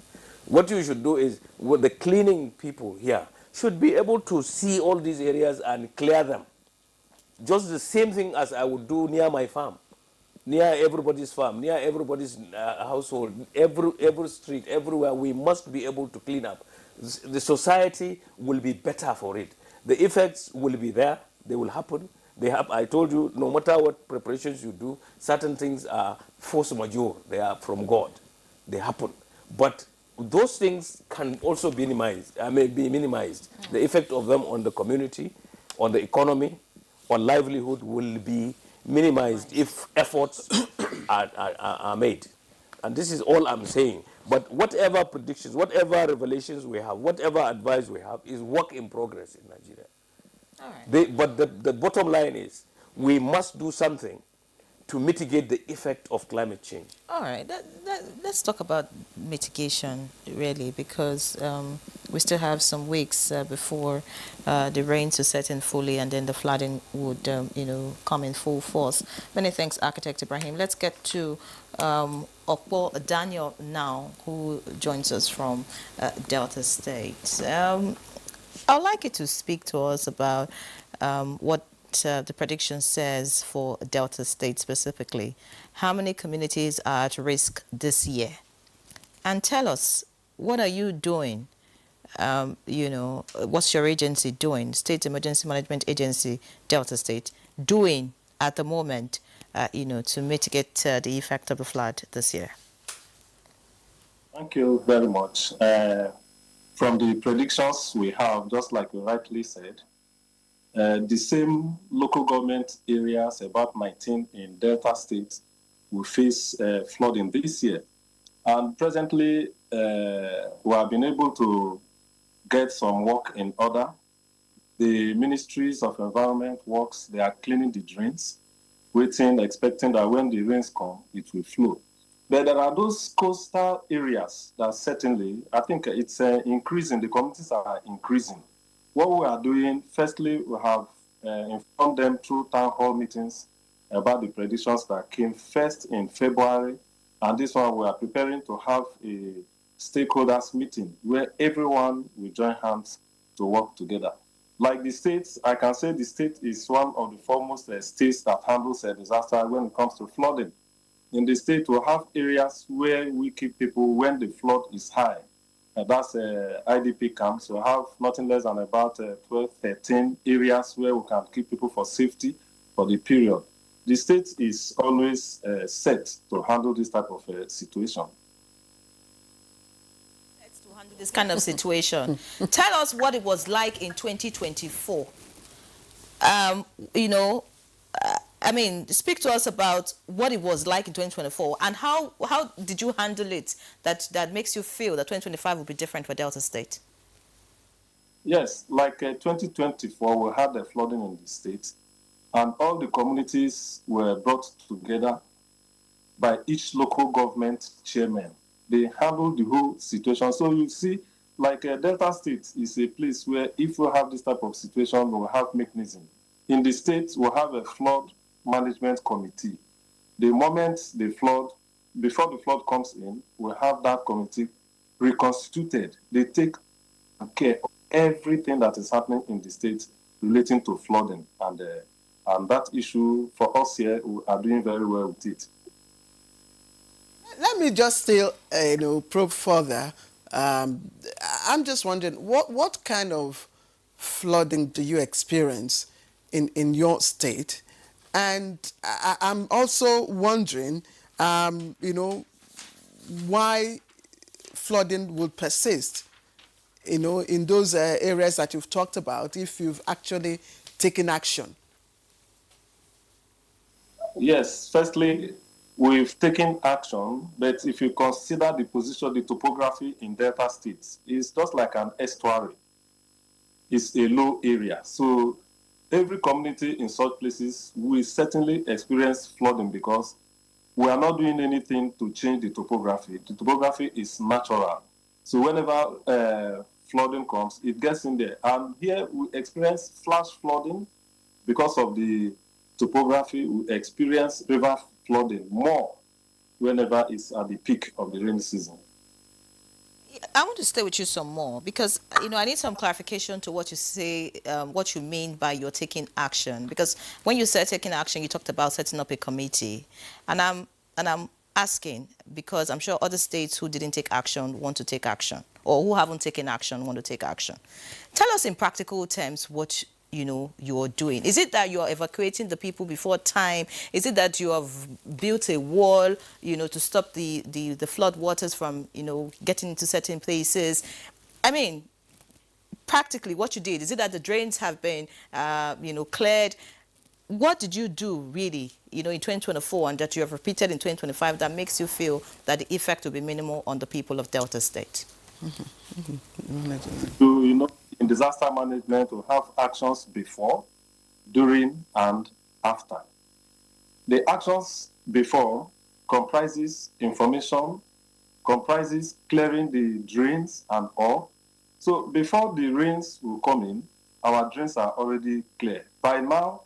What you should do is, the cleaning people here should be able to see all these areas and clear them. Just the same thing as I would do near my farm, near everybody's farm, near everybody's household, every street, everywhere. We must be able to clean up. The society will be better for it. The effects will be there. They will happen. I told you, no matter what preparations you do, certain things are force majeure. They are from God. They happen. But those things can also be minimized. The effect of them on the community, on the economy, on livelihood will be minimized if efforts are made. And this is all I'm saying. But whatever predictions, whatever revelations we have, whatever advice we have is work in progress in Nigeria. All right. But the bottom line is we must do something to mitigate the effect of climate change. All right, let's talk about mitigation, really, because we still have some weeks before the rains will set in fully and then the flooding would, come in full force. Many thanks, Architect Ibrahim. Let's get to Okpo Daniel now, who joins us from Delta State. I'd like you to speak to us about what the prediction says for Delta State specifically. How many communities are at risk this year? And tell us, what are you doing? What's your agency doing? State Emergency Management Agency, Delta State, doing at the moment, to mitigate the effect of the flood this year? Thank you very much. From the predictions we have, just like you rightly said, the same local government areas, about 19 in Delta State, will face flooding this year. And presently, we have been able to get some work in order. The Ministries of Environment Works, they are cleaning the drains, expecting that when the rains come, it will flow. But there are those coastal areas that certainly, I think it's increasing, the communities are increasing. What we are doing, firstly, we have informed them through town hall meetings about the predictions that came first in February. And this one, we are preparing to have a stakeholders meeting where everyone will join hands to work together. Like the states, I can say the state is one of the foremost states that handles a disaster when it comes to flooding. In the state, we have areas where we keep people when the flood is high. That's IDP camps. We have nothing less than about 12, 13 areas where we can keep people for safety for the period. The state is always set to handle this type of situation. To handle this kind of situation. Tell us what it was like in 2024. You know, I mean, speak to us about what it was like in 2024 and how did you handle it that makes you feel that 2025 will be different for Delta State? Yes, like 2024, we had the flooding in the state, and all the communities were brought together by each local government chairman. They handled the whole situation. So you see, like Delta State is a place where if we have this type of situation, we'll have mechanism. In the state, we'll have a flood management committee. The moment the flood, before the flood comes in, we'll have that committee reconstituted. They take care of everything that is happening in the state relating to flooding. And that issue, for us here, we are doing very well with it. Let me just still, probe further. I'm just wondering, what kind of flooding do you experience in your state? And I'm also wondering, why flooding would persist, in those areas that you've talked about, if you've actually taken action. Yes, firstly, we've taken action, but if you consider the position, the topography in Delta States, it's just like an estuary. It's a low area. So every community in such places will certainly experience flooding because we are not doing anything to change the topography. The topography is natural. So whenever flooding comes, it gets in there. And here we experience flash flooding because of the topography. We experience river flooding more whenever it's at the peak of the rainy season. I want to stay with you some more because, I need some clarification to what you say, what you mean by you're taking action. Because when you said taking action, you talked about setting up a committee. And I'm asking because I'm sure other states who didn't take action want to take action, or who haven't taken action want to take action. Tell us in practical terms what you're doing. Is it that you're evacuating the people before time? Is it that you have built a wall, to stop the flood waters from, getting into certain places? I mean, practically what you did, is it that the drains have been, cleared? What did you do really, in 2024 and that you have repeated in 2025 that makes you feel that the effect will be minimal on the people of Delta State? In disaster management, we have actions before, during, and after. The actions before comprises information, comprises clearing the drains and all. So before the rains will come in, our drains are already clear. By now,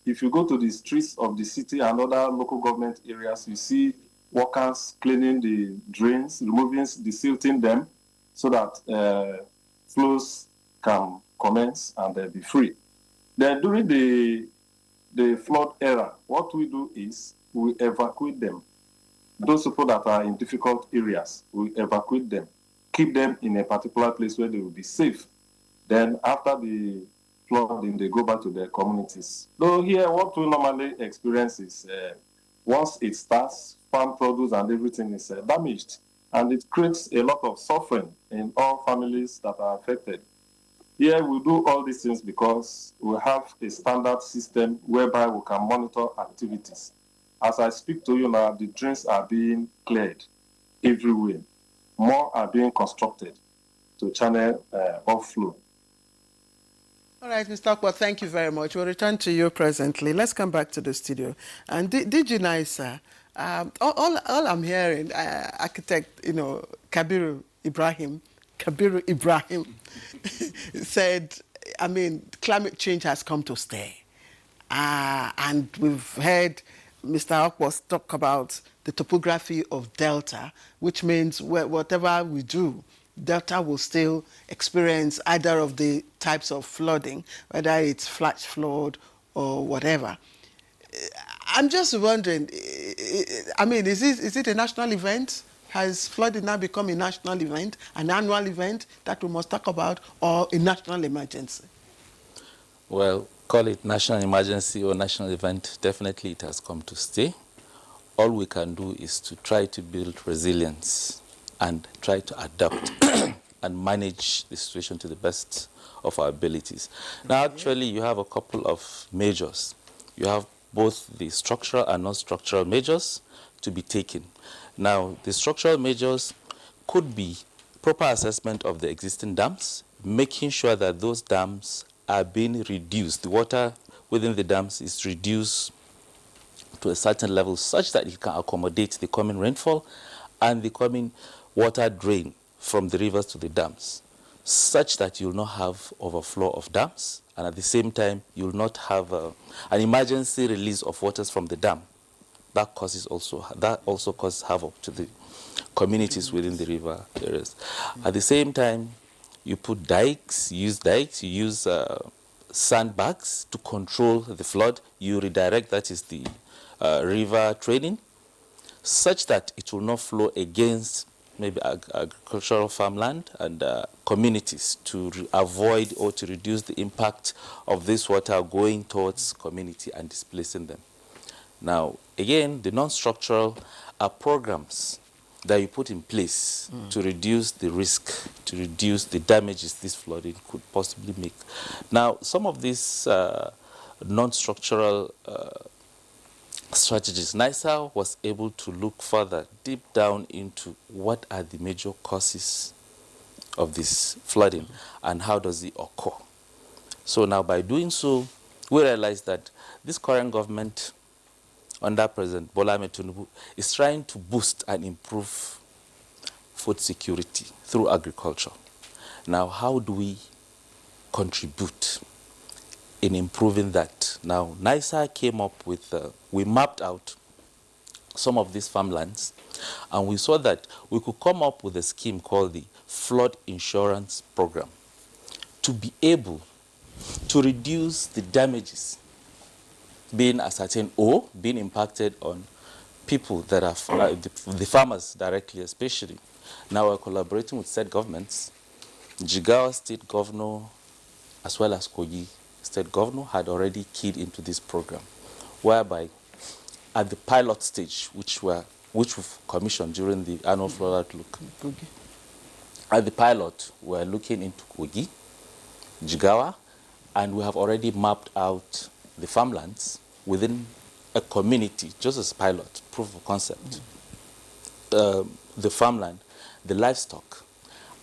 if you go to the streets of the city and other local government areas, you see workers cleaning the drains, removing, desilting them, so that flows can commence and be free. Then during the flood era, what we do is we evacuate them. Those people that are in difficult areas, we evacuate them, keep them in a particular place where they will be safe. Then after the flooding, they go back to their communities. Though here, what we normally experience is once it starts, farm produce and everything is damaged. And it creates a lot of suffering in all families that are affected. Here we do all these things because we have a standard system whereby we can monitor activities. As I speak to you now, the drains are being cleared everywhere. More are being constructed to channel off-flow. All right, Mr. Akwa, thank you very much. We'll return to you presently. Let's come back to the studio. And did you know, sir, all I'm hearing, architect, Kabiru Ibrahim said, climate change has come to stay. And we've heard Mr. Akwa talk about the topography of Delta, which means whatever we do, Delta will still experience either of the types of flooding, whether it's flash flood or whatever. I'm just wondering, I mean, is it a national event? Has flooding now become a national event, an annual event that we must talk about, or a national emergency? Well, call it national emergency or national event, definitely it has come to stay. All we can do is to try to build resilience and try to adapt and manage the situation to the best of our abilities. Now, actually, you have a couple of measures. You have both the structural and non-structural measures to be taken. Now, the structural measures could be proper assessment of the existing dams, making sure that those dams are being reduced. The water within the dams is reduced to a certain level such that it can accommodate the coming rainfall and the coming water drain from the rivers to the dams, such that you'll not have overflow of dams, and at the same time you'll not have an emergency release of waters from the dam. That also causes havoc to the communities within the river areas. At the same time, you put dikes, you use sandbags to control the flood. You redirect, that is the river training, such that it will not flow against maybe agricultural farmland and communities, to avoid or to reduce the impact of this water going towards community and displacing them. Now, again, the non-structural are programs that you put in place to reduce the risk, to reduce the damages this flooding could possibly make. Now, some of these non-structural strategies, NISA was able to look further, deep down into what are the major causes of this flooding and how does it occur. So now by doing so, we realize that this current government under President Bola Ahmed Tinubu is trying to boost and improve food security through agriculture. Now, how do we contribute in improving that? Now, NISA came up with, we mapped out some of these farmlands, and we saw that we could come up with a scheme called the Flood Insurance Program to be able to reduce the damages being ascertained or being impacted on people that are the farmers directly, especially. Now we're collaborating with state governments. Jigawa State Governor as well as Kogi State Governor had already keyed into this program, whereby at the pilot stage, which we've commissioned during the annual flood outlook, at the pilot, we're looking into Kogi, Jigawa, and we have already mapped out the farmlands within a community, just as pilot, proof of concept. The farmland, the livestock,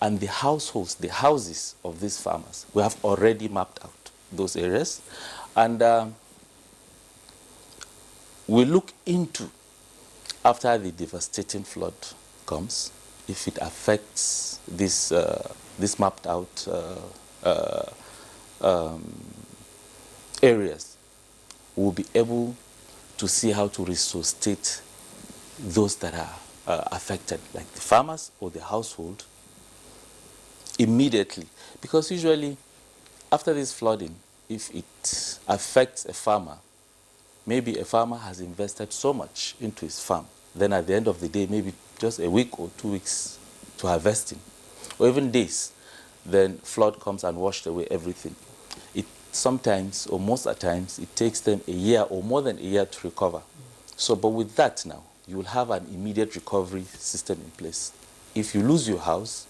and the households, the houses of these farmers. We have already mapped out those areas. And we look into, after the devastating flood comes, if it affects this mapped out areas, we'll be able to see how to resuscitate those that are affected, like the farmers or the household, immediately. Because usually, after this flooding, if it affects a farmer, maybe a farmer has invested so much into his farm, then at the end of the day, maybe just a week or 2 weeks to harvesting, or even days, then flood comes and washed away everything. It sometimes, or most of the times, it takes them a year or more than a year to recover. So, but with that now, you will have an immediate recovery system in place. If you lose your house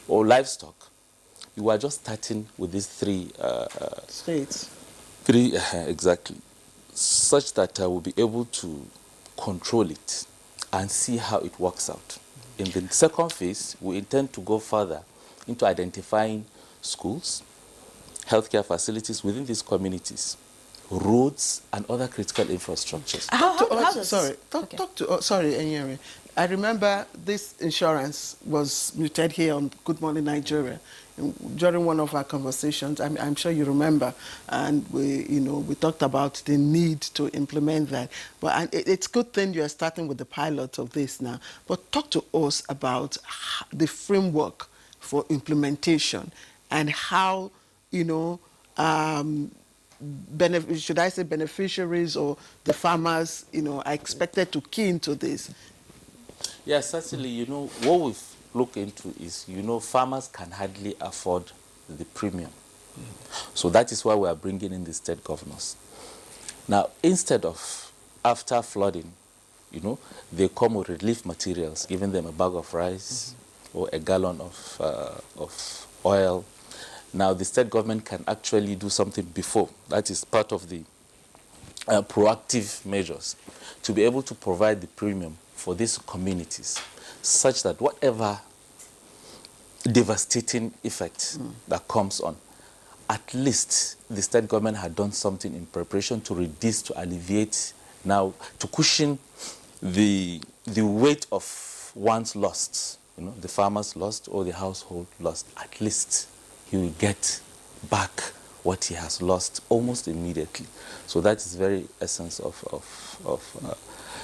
or livestock, you are just starting with these three states. Exactly, such that we'll be able to control it and see how it works out. In the second phase, we intend to go further into identifying schools, healthcare facilities within these communities, roads, and other critical infrastructures. Sorry, Enyere. I remember this insurance was muted here on Good Morning Nigeria during one of our conversations. I'm sure you remember, and we talked about the need to implement that. But it's a good thing you are starting with the pilot of this now. But talk to us about the framework for implementation and how should I say beneficiaries or the farmers, are expected to key into this? Yes, certainly, what we've looked into is, farmers can hardly afford the premium. So that is why we are bringing in the state governors. Now, instead of, after flooding, they come with relief materials, giving them a bag of rice or a gallon of oil. Now, the state government can actually do something before. That is part of the proactive measures to be able to provide the premium for these communities, such that whatever devastating effect that comes on, at least the state government had done something in preparation to reduce, to alleviate, now to cushion the weight of one's lost, the farmer's lost or the household lost. At least he will get back what he has lost almost immediately. So that is very essence of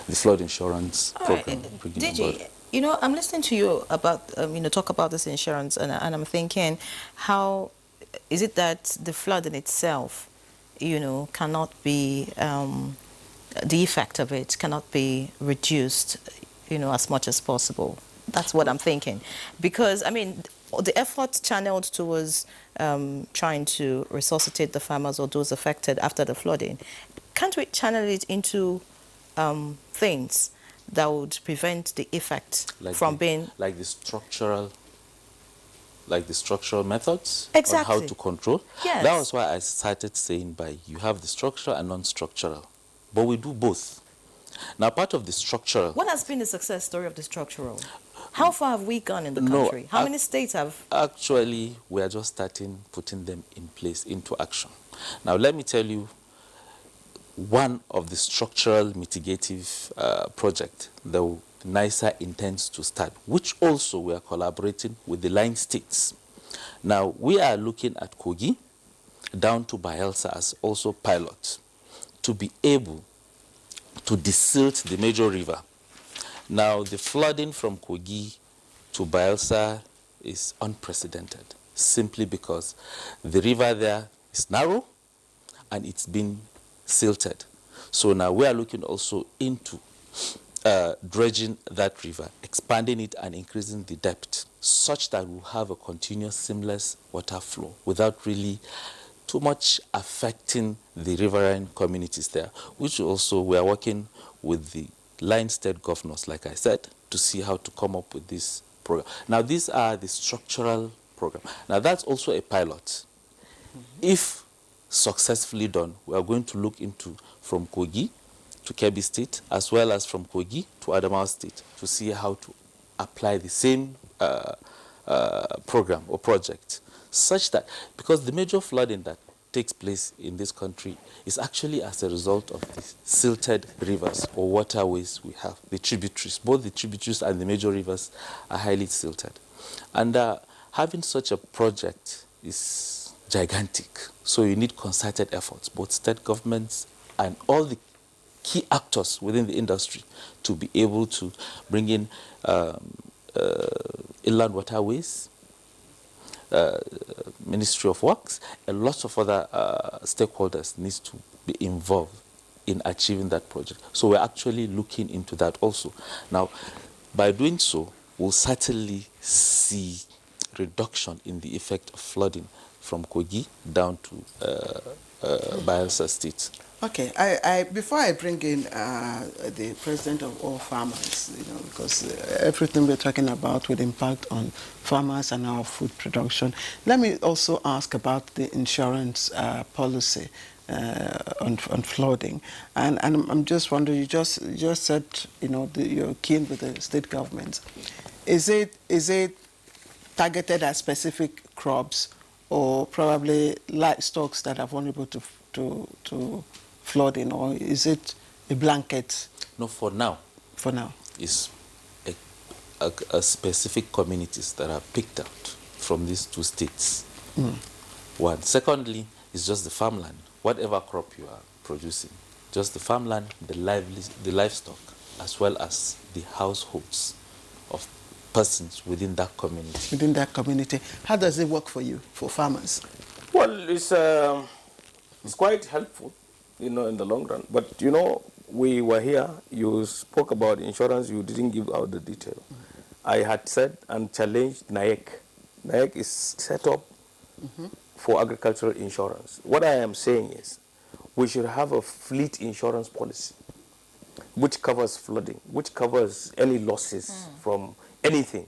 the flood insurance program. DG, I'm listening to you about, talk about this insurance, and I'm thinking, how is it that the flood in itself, cannot be, the effect of it cannot be reduced, as much as possible? That's what I'm thinking. Because, the efforts channeled towards trying to resuscitate the farmers or those affected after the flooding, can't we channel it into things that would prevent the effect from being... Like the structural methods exactly. on how to control? Yes. That was why I started saying you have the structural and non-structural. But we do both. Now, part of the structural... What has been the success story of the structural? How far have we gone in the country? How many states have... Actually, we are just starting putting them in place, into action. Now, let me tell you, one of the structural mitigative project that NISA intends to start, which also we are collaborating with the line states. Now, we are looking at Kogi down to Bayelsa as also pilot to be able to desilt the major river. Now, the flooding from Kogi to Bayelsa is unprecedented, simply because the river there is narrow and it's been silted. So now we are looking also into dredging that river, expanding it and increasing the depth, such that we'll have a continuous, seamless water flow without really too much affecting the riverine communities there, which also we are working with the line state governors, like I said, to see how to come up with this program. Now, these are the structural program. Now, that's also a pilot. If successfully done, we are going to look into from Kogi to Kebbi State, as well as from Kogi to Adamawa State, to see how to apply the same program or project, such that, because the major flooding that takes place in this country is actually as a result of the silted rivers or waterways we have, the tributaries. Both the tributaries and the major rivers are highly silted. And having such a project is gigantic. So you need concerted efforts, both state governments and all the key actors within the industry, to be able to bring in inland waterways, Ministry of Works, a lot of other stakeholders need to be involved in achieving that project. So we're actually looking into that also. Now, by doing so, we'll certainly see reduction in the effect of flooding from Kogi down to Bayelsa State. Okay, before I bring in the president of all farmers, because everything we're talking about will impact on farmers and our food production, let me also ask about the insurance policy on flooding. And I'm just wondering, you just said, you're keen with the state governments. Is it targeted at specific crops or probably livestock that are vulnerable to flooding, or is it a blanket? No, for now. For now. It's a specific communities that are picked out from these two states. One. Secondly, it's just the farmland. Whatever crop you are producing, just the farmland, the livestock, as well as the households of persons within that community. Within that community. How does it work for you, for farmers? Well, it's It's quite helpful, in the long run. But, we were here, you spoke about insurance, you didn't give out the detail. I had said and challenged NAEC. NAEC is set up for agricultural insurance. What I am saying is, we should have a fleet insurance policy which covers flooding, which covers any losses from anything.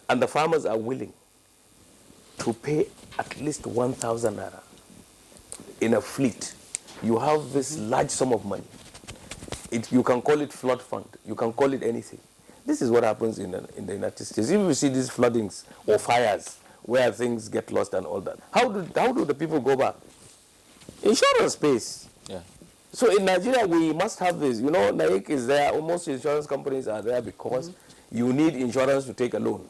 And the farmers are willing to pay at least 1,000 naira in a fleet. You have this large sum of money. You can call it flood fund. You can call it anything. This is what happens in the United States. If you see these floodings or fires where things get lost and all that, how do the people go back? Insurance pays. Yeah. So in Nigeria, we must have this. NAEC is there. Almost insurance companies are there because you need insurance to take a loan.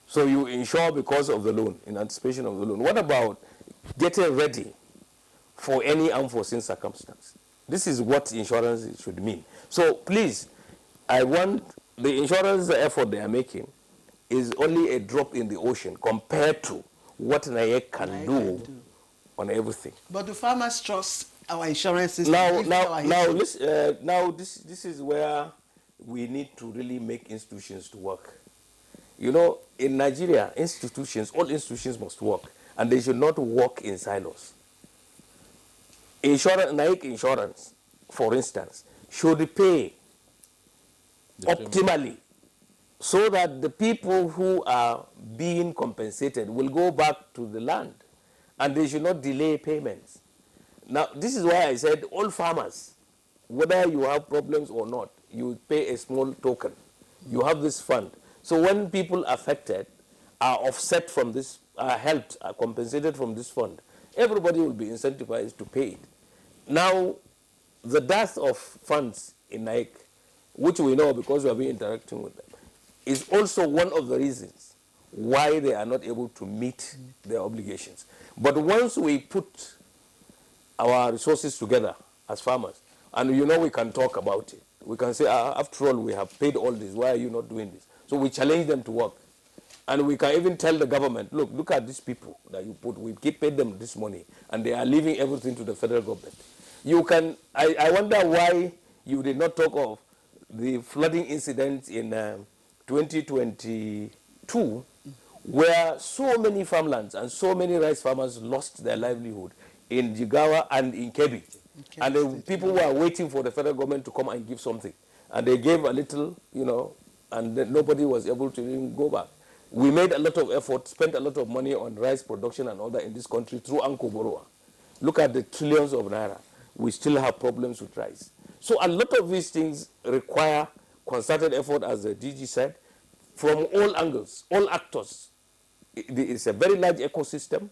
So you insure because of the loan, in anticipation of the loan. What about getting ready for any unforeseen circumstance? This is what insurance should mean. So please, I want the insurance effort they are making is only a drop in the ocean compared to what NAEC can do on everything. But do farmers trust our insurance system? Now, this is where we need to really make institutions to work. In Nigeria, all institutions must work, and they should not work in silos. NAEC insurance, for instance, should pay optimally so that the people who are being compensated will go back to the land, and they should not delay payments. Now, this is why I said all farmers, whether you have problems or not, you pay a small token. You have this fund. So when people affected are offset from this, are helped, are compensated from this fund, everybody will be incentivized to pay it. Now, the dearth of funds in NAEC, which we know because we have been interacting with them, is also one of the reasons why they are not able to meet their obligations. But once we put our resources together as farmers, and we can talk about it, we can say, after all, we have paid all this, why are you not doing this? So we challenge them to work. And we can even tell the government, look at these people that you put, we paid them this money, and they are leaving everything to the federal government. I wonder why you did not talk of the flooding incident in 2022, where so many farmlands and so many rice farmers lost their livelihood in Jigawa and in Kebbi. And the people were waiting for the federal government to come and give something. And they gave a little, and then nobody was able to even go back. We made a lot of effort, spent a lot of money on rice production and all that in this country through Anko Boroa. Look at the trillions of naira. We still have problems with rice. So a lot of these things require concerted effort, as the DG said, from all angles, all actors. It's a very large ecosystem.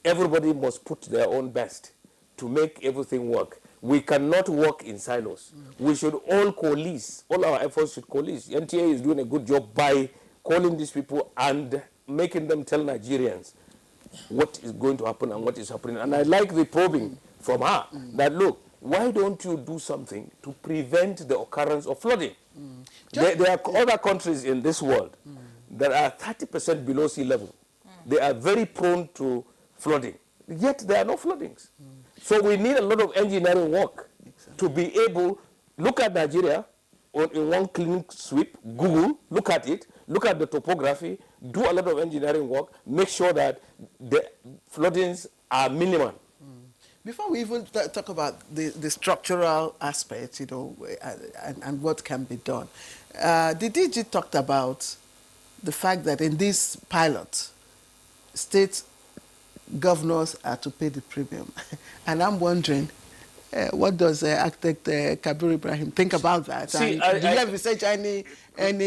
Everybody must put their own best to make everything work. We cannot work in silos. We should all coalesce. All our efforts should coalesce. NTA is doing a good job by calling these people and making them tell Nigerians what is going to happen and what is happening. And I like the probing from her that, look, why don't you do something to prevent the occurrence of flooding? There are other countries in this world that are 30% below sea level. They are very prone to flooding, yet there are no floodings. So we need a lot of engineering work to be able, look at Nigeria in one clean sweep, Google, look at it, look at the topography, do a lot of engineering work, make sure that the floodings are minimal. Before we even talk about the structural aspects, and what can be done, the DG talked about the fact that in this pilot, state governors are to pay the premium. And I'm wondering, what does Architect Kabir Ibrahim think about that? See, do you have research any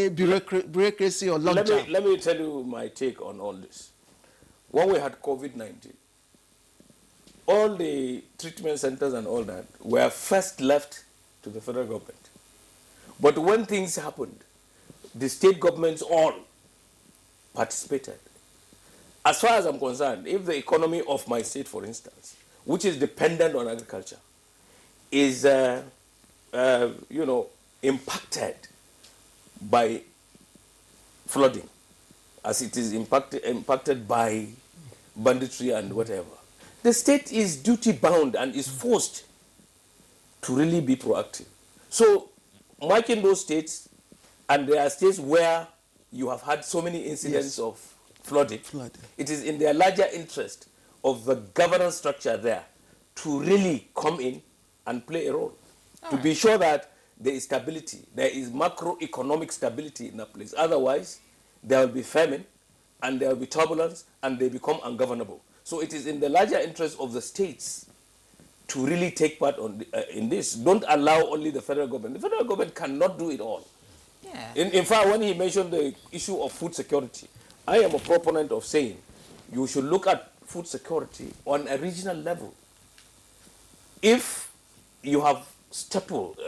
bureaucracy or logjam? Let me tell you my take on all this. When we had COVID-19, all the treatment centers and all that were first left to the federal government. But when things happened, the state governments all participated. As far as I'm concerned, if the economy of my state, for instance, which is dependent on agriculture, is impacted by flooding, as it is impacted by banditry and whatever, the state is duty bound and is forced to really be proactive. So marking those states, and there are states where you have had so many incidents of flooding, it is in their larger interest of the governance structure there to really come in and play a role. To be sure that there is stability, there is macroeconomic stability in that place. Otherwise, there will be famine, and there will be turbulence, and they become ungovernable. So it is in the larger interest of the states to really take part in this. Don't allow only the federal government. The federal government cannot do it all. Yeah. In fact, when he mentioned the issue of food security, I am a proponent of saying you should look at food security on a regional level. If you have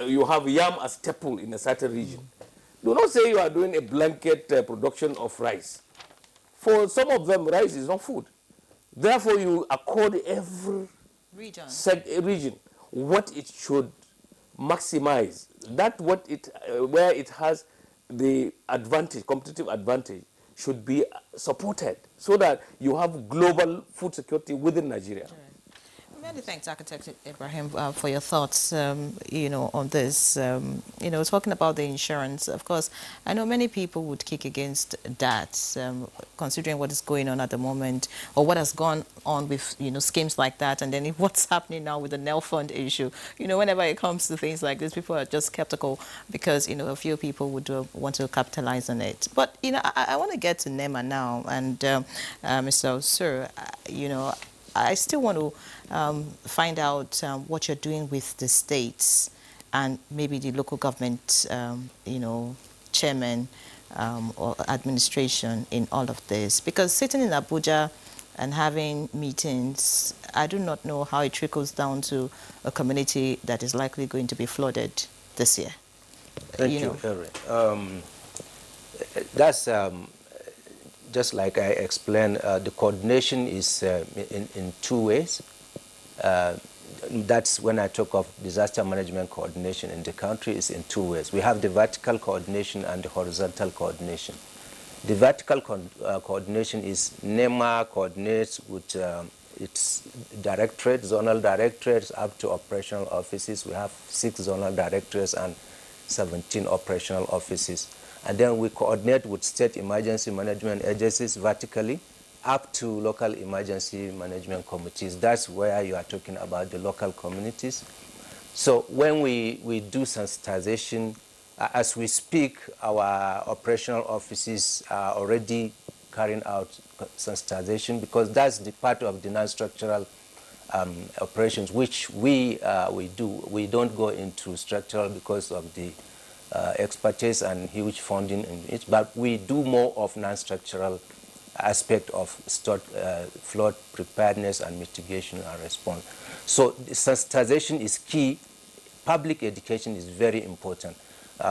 you have yam as staple in a certain region, do not say you are doing a blanket production of rice. For some of them, rice is not food. Therefore, you accord every region what it should maximize. That what it where it has the advantage, competitive advantage, should be supported so that you have global food security within Nigeria. Many thanks, Architect Ibrahim, for your thoughts, you know, on this. You know, talking about the insurance, of course, I know many people would kick against that, considering what is going on at the moment, or what has gone on with, you know, schemes like that, and then what's happening now with the NEL fund issue. You know, whenever it comes to things like this, people are just skeptical because, you know, a few people would want to capitalize on it. But, you know, I want to get to NEMA now, and Mr. Osur, you know, I still want to find out what you're doing with the states and maybe the local government, you know, chairman or administration in all of this. Because sitting in Abuja and having meetings, I do not know how it trickles down to a community that is likely going to be flooded this year. Thank you, Harry. That's just like I explained, the coordination is in two ways. That's when I talk of disaster management coordination in the country is in two ways. We have the vertical coordination and the horizontal coordination. The vertical coordination is NEMA coordinates with its directorates, zonal directorates, up to operational offices. We have 6 zonal directorates and 17 operational offices. And then we coordinate with state emergency management agencies vertically up to local emergency management committees. That's where you are talking about the local communities. So when we do sensitization, as we speak, our operational offices are already carrying out sensitization because that's the part of the non-structural operations which we do. We don't go into structural because of the expertise and huge funding in it, but we do more of non-structural aspect of flood preparedness and mitigation and response. So sensitization is key. Public education is very important.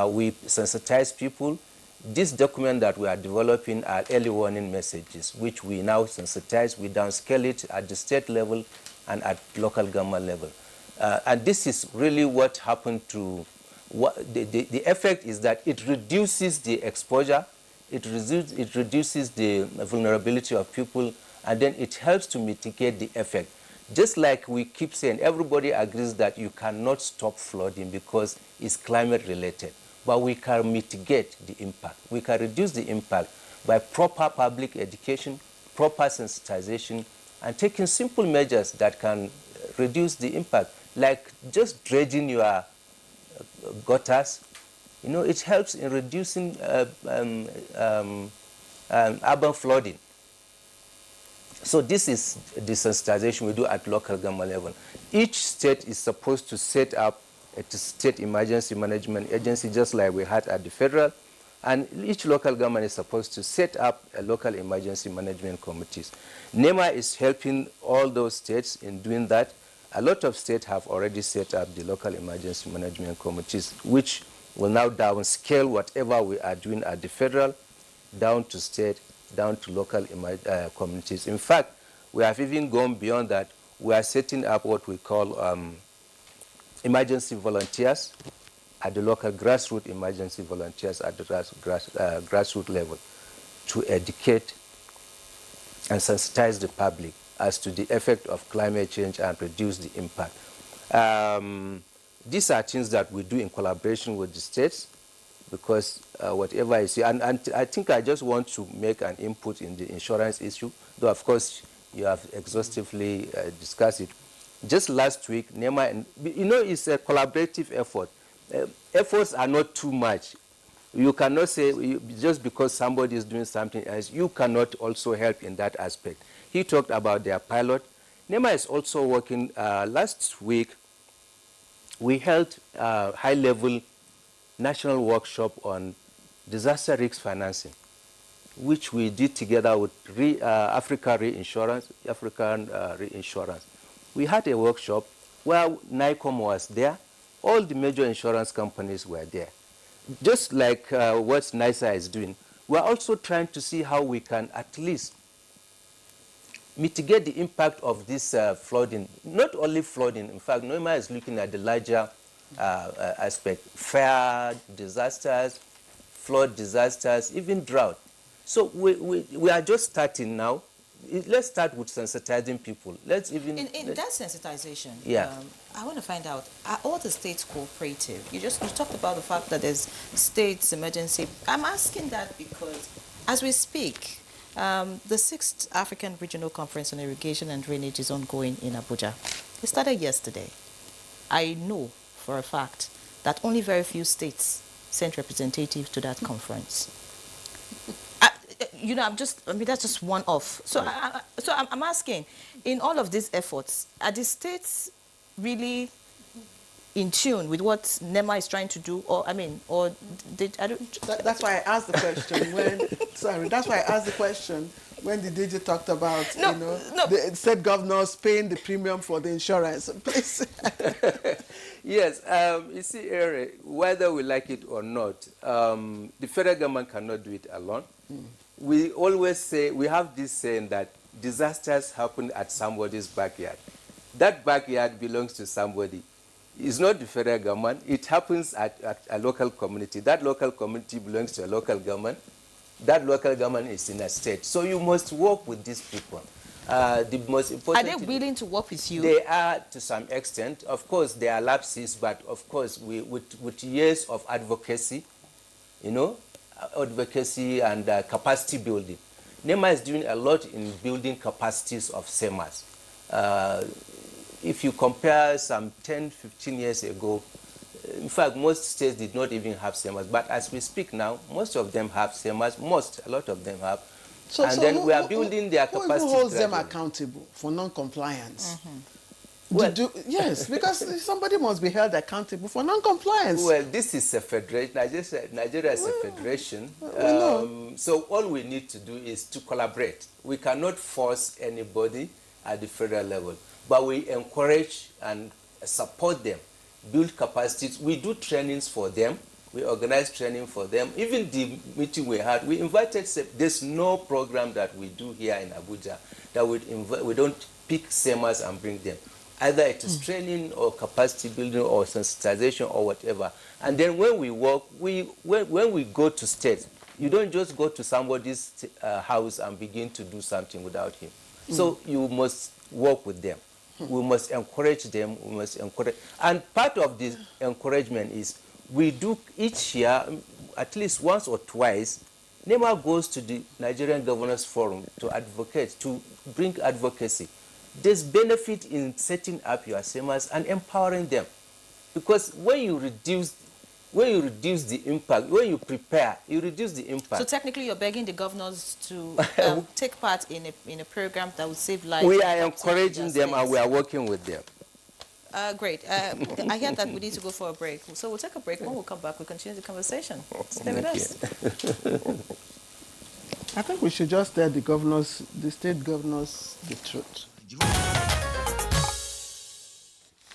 We sensitize people. This document that we are developing are early warning messages, which we now sensitize. We downscale it at the state level and at local government level. And this is really what happened to the effect is that it reduces the exposure, it reduces the vulnerability of people, and then it helps to mitigate the effect. Just like we keep saying, everybody agrees that you cannot stop flooding because it's climate related, but we can mitigate the impact. We can reduce the impact by proper public education, proper sensitization, and taking simple measures that can reduce the impact, like just dredging your gutters. You know, it helps in reducing urban flooding. So this is the sensitization we do at local government level. Each state is supposed to set up a state emergency management agency, just like we had at the federal, and each local government is supposed to set up a local emergency management committees. NEMA is helping all those states in doing that. A lot of states have already set up the local emergency management committees, which will now downscale whatever we are doing at the federal, down to state, down to local communities. In fact, we have even gone beyond that. We are setting up what we call emergency volunteers at the local grassroots emergency volunteers at the grassroots level to educate and sensitize the public as to the effect of climate change and reduce the impact. These are things that we do in collaboration with the states, because whatever I see, and I think I just want to make an input in the insurance issue, though of course you have exhaustively discussed it. Just last week, NEMA, and, it's a collaborative effort. Efforts are not too much. You cannot say, just because somebody is doing something else, you cannot also help in that aspect. He talked about their pilot. NEMA is also working. Last week, we held a high-level national workshop on disaster risk financing, which we did together with African Reinsurance. We had a workshop where NICOM was there. All the major insurance companies were there. Just like what NISA is doing, we're also trying to see how we can at least mitigate the impact of this flooding. Not only flooding, in fact, NEMA is looking at the larger aspect, fire disasters, flood disasters, even drought. So we are just starting now. Let's start with sensitizing people. Let's even... In that sensitization, yeah. I want to find out, are all the states cooperative? You talked about the fact that there's states emergency. I'm asking that because as we speak, the 6th African Regional Conference on Irrigation and Drainage is ongoing in Abuja. It started yesterday. I know for a fact that only very few states sent representatives to that conference. That's just one off. So, I'm asking, in all of these efforts, are the states really in tune with what NEMA is trying to do, That's why I asked the question when. That's why I asked the question when the DJ talked about the state governors paying the premium for the insurance. Yes, you see, Ere, whether we like it or not, the federal government cannot do it alone. We always say, we have this saying that disasters happen at somebody's backyard. That backyard belongs to somebody. It's not the federal government. It happens at a local community. That local community belongs to a local government. That local government is in a state. So you must work with these people. The most important... Are they willing to work with you? They are to some extent. Of course, there are lapses, but of course, with years of advocacy, advocacy and capacity building. NEMA is doing a lot in building capacities of SEMAs. If you compare some 10, 15 years ago, in fact, most states did not even have SEMAs. But as we speak now, most of them have SEMAs. A lot of them have. We are building their capacity. Who holds them accountable for non-compliance? Yes, because somebody must be held accountable for non-compliance. Well, this is a federation. Nigeria is a federation. So all we need to do is to collaborate. We cannot force anybody at the federal level, but we encourage and support them, build capacities. We do trainings for them. We organize training for them. Even the meeting we had, we invited. There's no program that we do here in Abuja that we don't pick SEMAs and bring them. Either it is training or capacity building or sensitization or whatever. And then when we work, when we go to states, you don't just go to somebody's house and begin to do something without him. So you must work with them. We must encourage them. We must encourage. And part of this encouragement is we do each year, at least once or twice, NEMA goes to the Nigerian Governors Forum to advocate, to bring advocacy. There's benefit in setting up your SEMAs and empowering them. Because when you reduce the impact, when you prepare, you reduce the impact. So technically you're begging the governors to take part in a program that will save lives. We are encouraging them and we are working with them. Great. I hear that we need to go for a break. So we'll take a break. When we come back, we'll continue the conversation. Stay with us. I think we should just tell the state governors, the truth.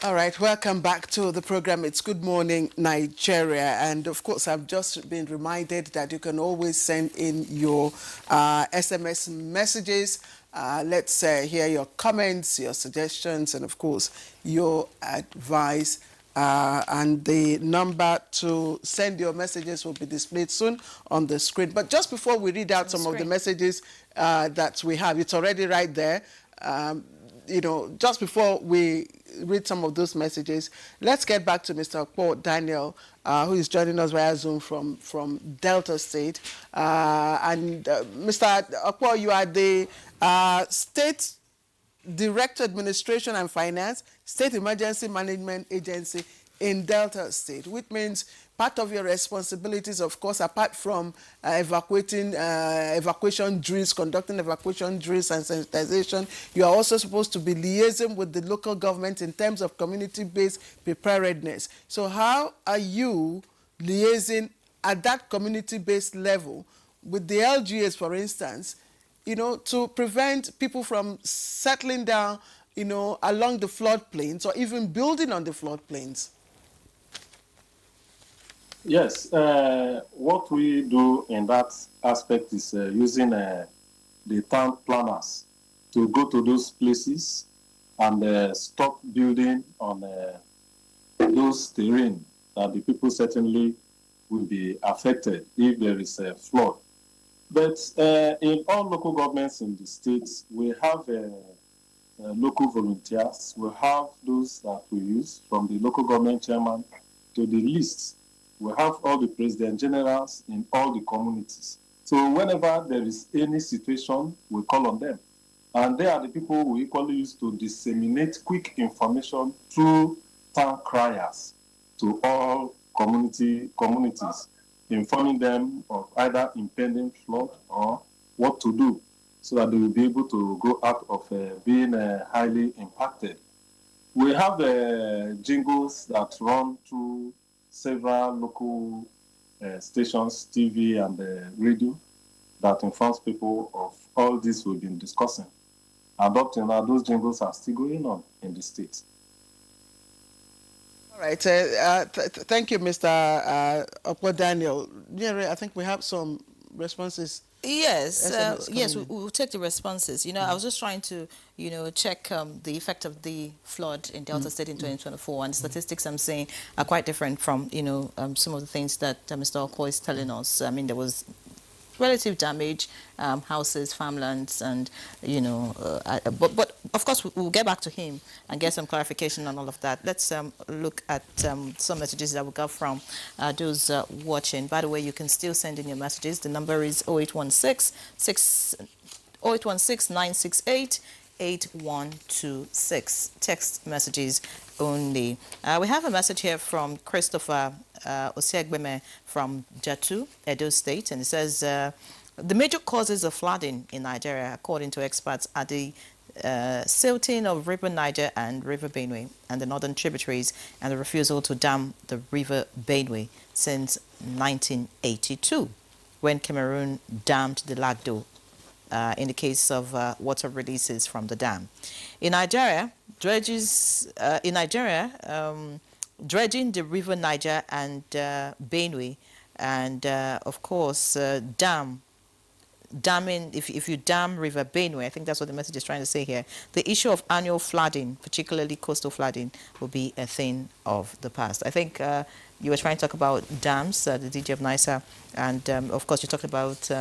All right, welcome back to the program. It's Good Morning Nigeria. And of course, I've just been reminded that you can always send in your SMS messages. Let's hear your comments, your suggestions, and of course, your advice. And the number to send your messages will be displayed soon on the screen. But just before we read out some of the messages that we have, it's already right there. you know, just before we read some of those messages, let's get back to Mr. Okpo Daniel, who is joining us via Zoom from Delta State. Mr. Okpo, you are the State Director Administration and Finance, State Emergency Management Agency in Delta State, which means part of your responsibilities, of course, apart from evacuation drills, conducting evacuation drills and sensitization, you are also supposed to be liaising with the local government in terms of community-based preparedness. So how are you liaising at that community-based level with the LGAs, for instance, you know, to prevent people from settling down, you know, along the floodplains or even building on the floodplains? Yes, what we do in that aspect is using the town planners to go to those places and stop building on those terrain that the people certainly will be affected if there is a flood. But in all local governments in the states, we have local volunteers. We have those that we use from the local government chairman to the list. We have all the president generals in all the communities. So whenever there is any situation, we call on them. And they are the people we equally use to disseminate quick information through town criers to all communities, informing them of either impending flood or what to do so that they will be able to go out of being highly impacted. We have jingles that run through several local stations, TV and radio, that informs people of all this we've been discussing. And up to now, those jingles are still going on in the States. All right. Thank you, Mr. Okpo Daniel. I think we have some responses. Yes, yes, we'll take the responses. You know, I was just trying to, you know, check the effect of the flood in Delta State in 2024, and the statistics I'm saying are quite different from, you know, some of the things that Mr. Okpo is telling us. I mean, there was relative damage, houses, farmlands, and, you know, but of course we'll get back to him and get some clarification on all of that. Let's look at some messages that we got from those watching. By the way, you can still send in your messages. The number is 0816-968-8126. Text messages only. We have a message here from Christopher Osiegbeme from Jatu, Edo State, and it says, the major causes of flooding in Nigeria, according to experts, are the silting of River Niger and River Benue and the northern tributaries, and the refusal to dam the River Benue since 1982, when Cameroon dammed the Lagdo in the case of water releases from the dam. In Nigeria, dredging the River Niger and Benue, and of course damming, if you dam River Benue, I think that's what the message is trying to say here, the issue of annual flooding, particularly coastal flooding, will be a thing of the past. I think you were trying to talk about dams, the DG of NISA, and of course you talked about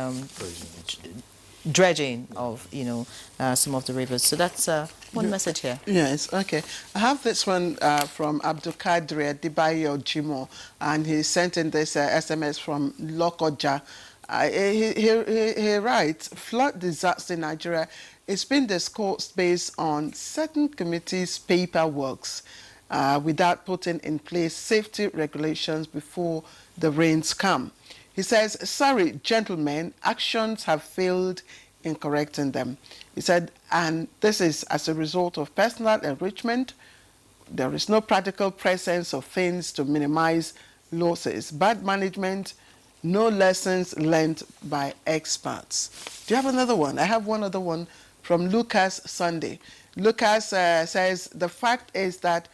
dredging of, you know, some of the rivers. So that's one message here. Yes, okay. I have this one from Abdulkadir Dibayo Jimo, and he sent in this SMS from Lokoja. He writes, flood disaster in Nigeria is being discussed based on certain committees' paperworks without putting in place safety regulations before the rains come. He says, sorry, gentlemen, actions have failed in correcting them. He said, and this is as a result of personal enrichment. There is no practical presence of things to minimize losses. Bad management, no lessons learned by experts. Do you have another one? I have one other one from Lucas Sunday. Lucas says, the fact is that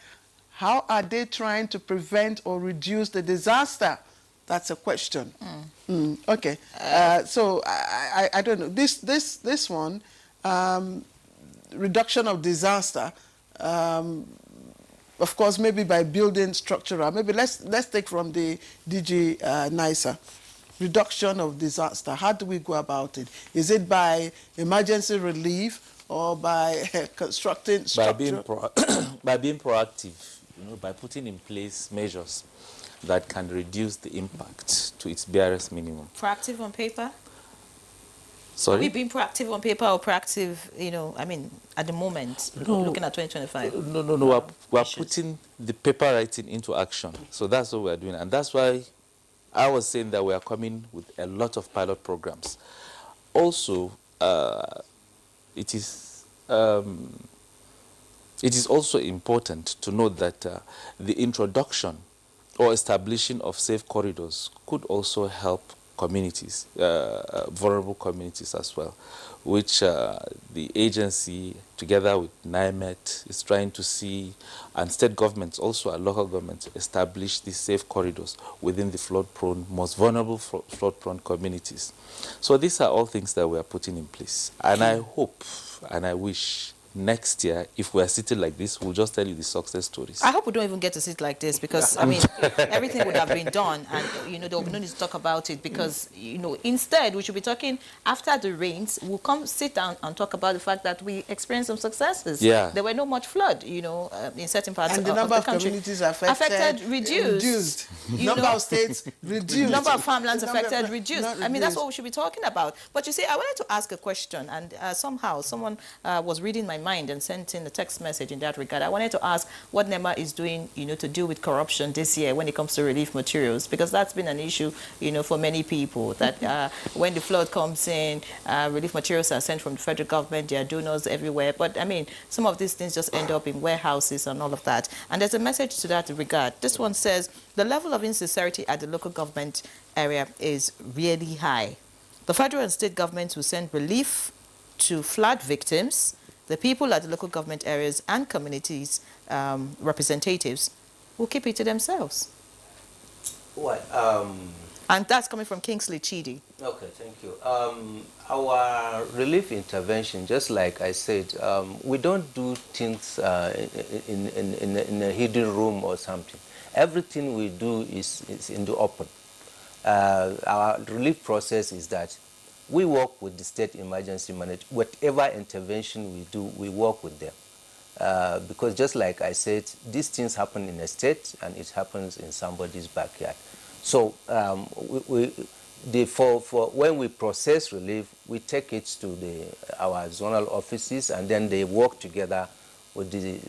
how are they trying to prevent or reduce the disaster? That's a question. Okay. So I don't know. This one, reduction of disaster, of course, maybe by building structural. Maybe let's take from the DG NISA. Reduction of disaster. How do we go about it? Is it by emergency relief, or by constructing By being, structure? by being proactive, by putting in place measures that can reduce the impact to its barest minimum. Proactive on paper? Sorry? Are we being proactive on paper or proactive, at the moment, looking at 2025? No. We're putting the paper writing into action. So that's what we're doing. And that's why I was saying that we are coming with a lot of pilot programs. Also, it is also important to note that the introduction or establishing of safe corridors could also help communities, vulnerable communities as well, which the agency, together with NIMET, is trying to see, and state governments, also our local governments, establish these safe corridors within the flood-prone, most vulnerable flood-prone communities. So these are all things that we are putting in place. And I hope and I wish next year, if we're sitting like this, we'll just tell you the success stories. I hope we don't even get to sit like this because, everything would have been done and, there will be no need to talk about it because, instead we should be talking after the rains. We'll come sit down and talk about the fact that we experienced some successes. Yeah. There were no much flood, in certain parts of the country. And the number of communities affected reduced. Number of states reduced. Number of farmlands affected reduced. That's what we should be talking about. But you see, I wanted to ask a question and somehow someone was reading my mind and sent in a text message in that regard. I wanted to ask what NEMA is doing, to deal with corruption this year when it comes to relief materials, because that's been an issue, for many people, that when the flood comes in, relief materials are sent from the federal government, there are donors everywhere. But, some of these things just end up in warehouses and all of that. And there's a message to that regard. This one says, the level of insincerity at the local government area is really high. The federal and state governments will send relief to flood victims. The people at the local government areas and communities representatives will keep it to themselves. What? And that's coming from Kingsley Chidi. Okay, thank you. Our relief intervention, just like I said, we don't do things in a hidden room or something. Everything we do is in the open. Our relief process is that we work with the state emergency management. Whatever intervention we do, we work with them. Because just like I said, these things happen in a state and it happens in somebody's backyard. So when we process relief, we take it to our zonal offices and then they work together with the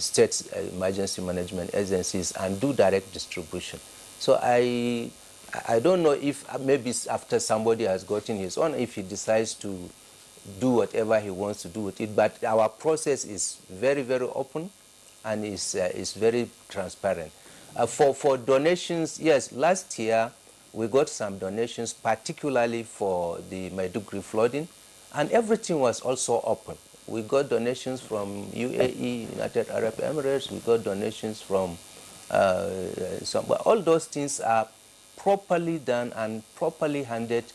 state emergency management agencies and do direct distribution. So I don't know if maybe after somebody has gotten his own, if he decides to do whatever he wants to do with it. But our process is very, very open and is very transparent. For donations, yes, last year we got some donations, particularly for the Maiduguri flooding, and everything was also open. We got donations from UAE, United Arab Emirates, we got donations from all those things are properly done and properly handed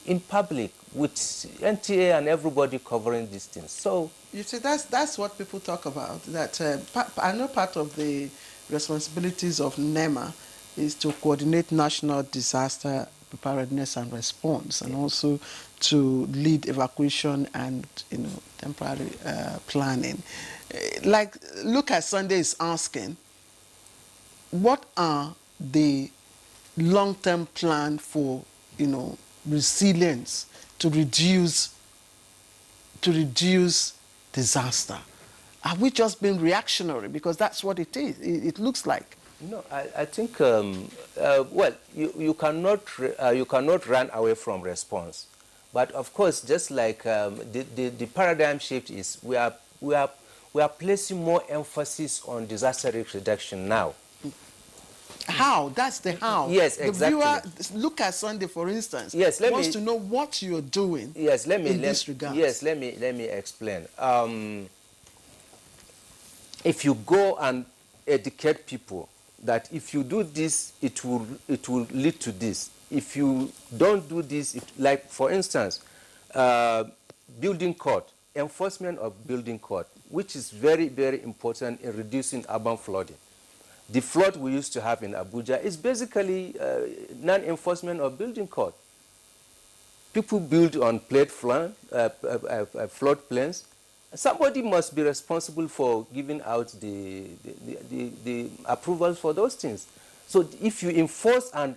in public with NTA and everybody covering these things. So you see, that's what people talk about. That I know part of the responsibilities of NEMA is to coordinate national disaster preparedness and response, and also to lead evacuation and temporary planning. Like Lucas Sunday is asking, what are the long-term plan for resilience to reduce disaster? Are we just being reactionary? Because that's what it is. It looks like. No, I think well, you cannot run away from response, but of course, just like the paradigm shift is, we are placing more emphasis on disaster risk reduction now. How? That's the how. Yes, exactly. The viewer, look at Sunday, for instance. Yes, wants to know what you're doing. Yes, in this regard. Yes, let me explain. If you go and educate people that if you do this, it will lead to this. If you don't do this, like for instance, building code, enforcement of building code, which is very, very important in reducing urban flooding. The flood we used to have in Abuja is basically non-enforcement of building code. people build on floodplains, somebody must be responsible for giving out the approvals for those things. So if you enforce and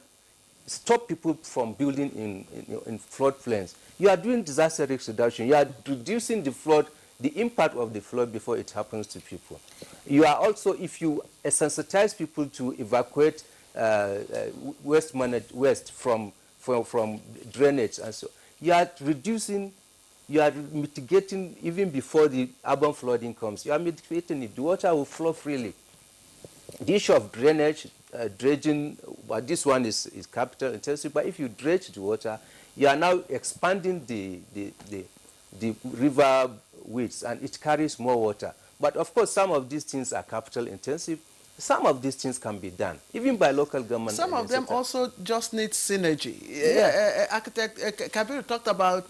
stop people from building in floodplains, you are doing disaster risk reduction. You are reducing the impact of the flood before it happens to people. You are also, if you sensitize people to evacuate waste from drainage, and so you are reducing, you are mitigating even before the urban flooding comes. You are mitigating it. The water will flow freely. The issue of drainage, dredging, but this one is capital intensive. But if you dredge the water, you are now expanding the river widths, and it carries more water. But of course, some of these things are capital intensive. Some of these things can be done, even by local government. Some of them also just need synergy. Yeah. Architect Kabir talked about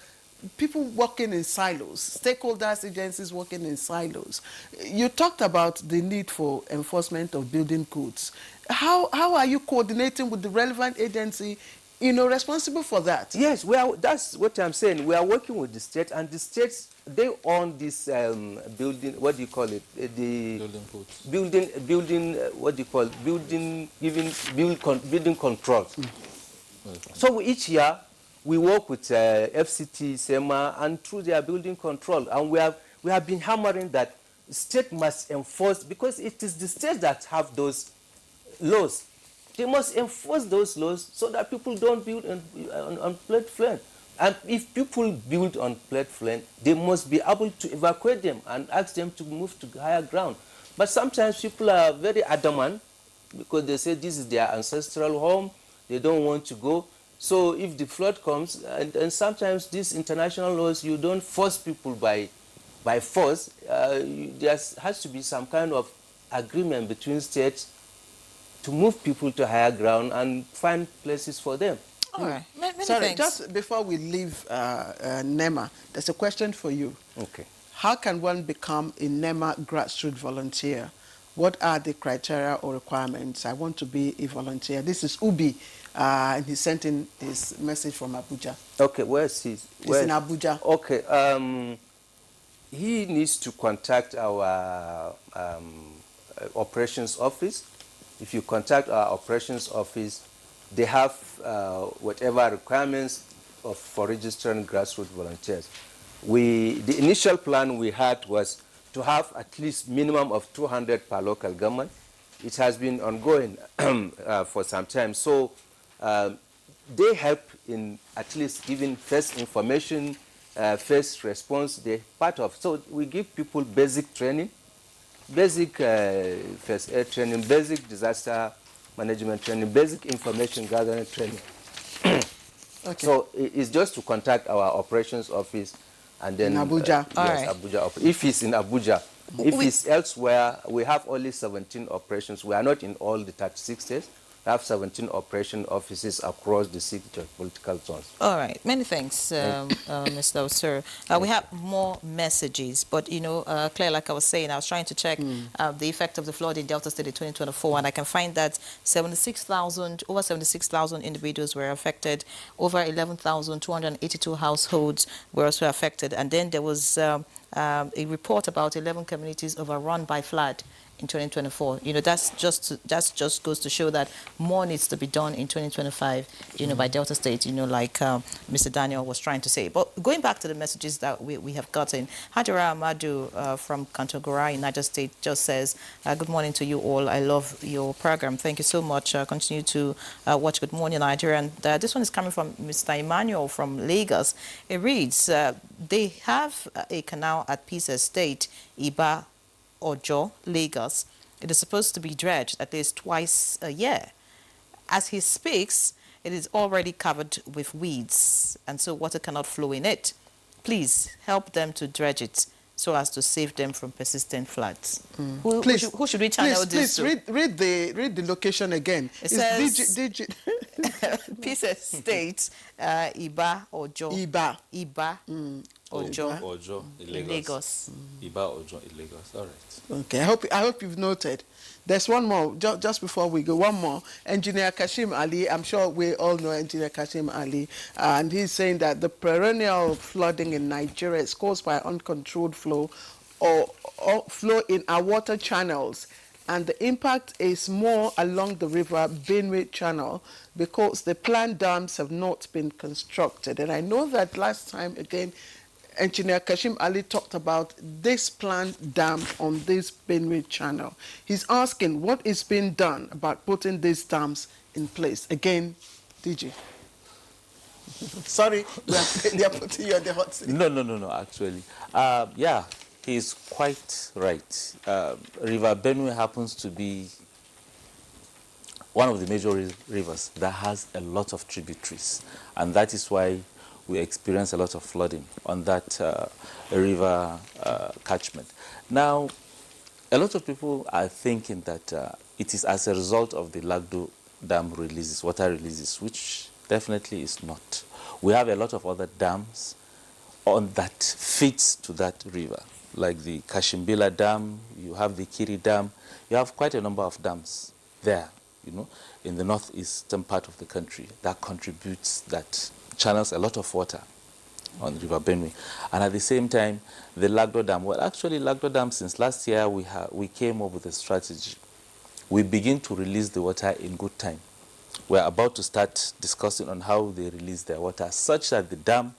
people working in silos, stakeholders, agencies working in silos. You talked about the need for enforcement of building codes. How are you coordinating with the relevant agency, responsible for that? Yes, that's what I'm saying. We are working with the state, and the states, they own this building, what do you call it? The building codes. Building, what do you call it? Building controls. So each year, we work with FCT, SEMA, and through their building control. And we have been hammering that state must enforce, because it is the states that have those laws. They must enforce those laws so that people don't build on floodplain. And if people build on floodplain, they must be able to evacuate them and ask them to move to higher ground. But sometimes people are very adamant because they say this is their ancestral home, they don't want to go. So if the flood comes, and sometimes these international laws, you don't force people by force. There has to be some kind of agreement between states to move people to higher ground and find places for them. All right. Many Sorry, thanks. just before we leave NEMA, there's a question for you. Okay. How can one become a NEMA grassroots volunteer? What are the criteria or requirements? I want to be a volunteer. This is Ubi, and he sent in his message from Abuja. Okay, where is he? He's in Abuja. Okay, he needs to contact our operations office. If you contact our operations office, they have whatever requirements for registering grassroots volunteers. The initial plan we had was to have at least minimum of 200 per local government. It has been ongoing for some time. So they help in at least giving first information, first response. They're part of. So we give people basic training, basic first aid training, basic disaster management training, basic information gathering training. Okay. So it's just to contact our operations office, and then in Abuja. Yes, right. Abuja. If it's in Abuja, if it's elsewhere, we have only 17 operations. We are not in all the 36 states. We have 17 operation offices across the 6 geopolitical zones. All right. Many thanks, Mr. Osir. We have more messages, but, Claire, like I was saying, I was trying to check the effect of the flood in Delta State in 2024, and I can find that over 76,000 individuals were affected, over 11,282 households were also affected, and then there was a report about 11 communities overrun by flood in 2024. That's just goes to show that more needs to be done in 2025, by Delta State, like Mr. Daniel was trying to say. But going back to the messages that we have gotten, Hajara Amadu from Kantogora in Niger State just says, good morning to you all. I love your program. Thank you so much. Continue to watch Good Morning Nigeria. And this one is coming from Mr. Emmanuel from Lagos. It reads, they have a canal at Peace Estate, Iba, Ojo, Lagos. It is supposed to be dredged at least twice a year. As he speaks, it is already covered with weeds, and so water cannot flow in it. Please help them to dredge it so as to save them from persistent floods. Who should we channel this to? Read the location again. It says Peace Estate, Iba, Ojo. Iba. Ojo in Lagos. Lagos. Iba Ojo in Lagos. All right. Okay. I hope you've noted. There's one more, just before we go, one more. Engineer Kashim Ali, I'm sure we all know Engineer Kashim Ali, and he's saying that the perennial flooding in Nigeria is caused by uncontrolled flow or flow in our water channels, and the impact is more along the river Benue Channel because the planned dams have not been constructed. And I know that last time, again, Engineer Kashim Ali talked about this planned dam on this Benue Channel. He's asking what is being done about putting these dams in place. Again, DG. Sorry, we are putting you on the hot seat. No, actually. Yeah, he's quite right. River Benue happens to be one of the major rivers that has a lot of tributaries, and that is why we experience a lot of flooding on that river catchment. Now, a lot of people are thinking that it is as a result of the Lagdo Dam releases, water releases, which definitely is not. We have a lot of other dams on that feeds to that river, like the Kashimbila Dam, you have the Kiri Dam, you have quite a number of dams there, you know, in the northeastern part of the country that contributes, that channels a lot of water on River Benue. And at the same time, the Lagdo Dam, well, actually Lagdo Dam, since last year, we came up with a strategy. We begin to release the water in good time. We're about to start discussing on how they release their water, such that the dam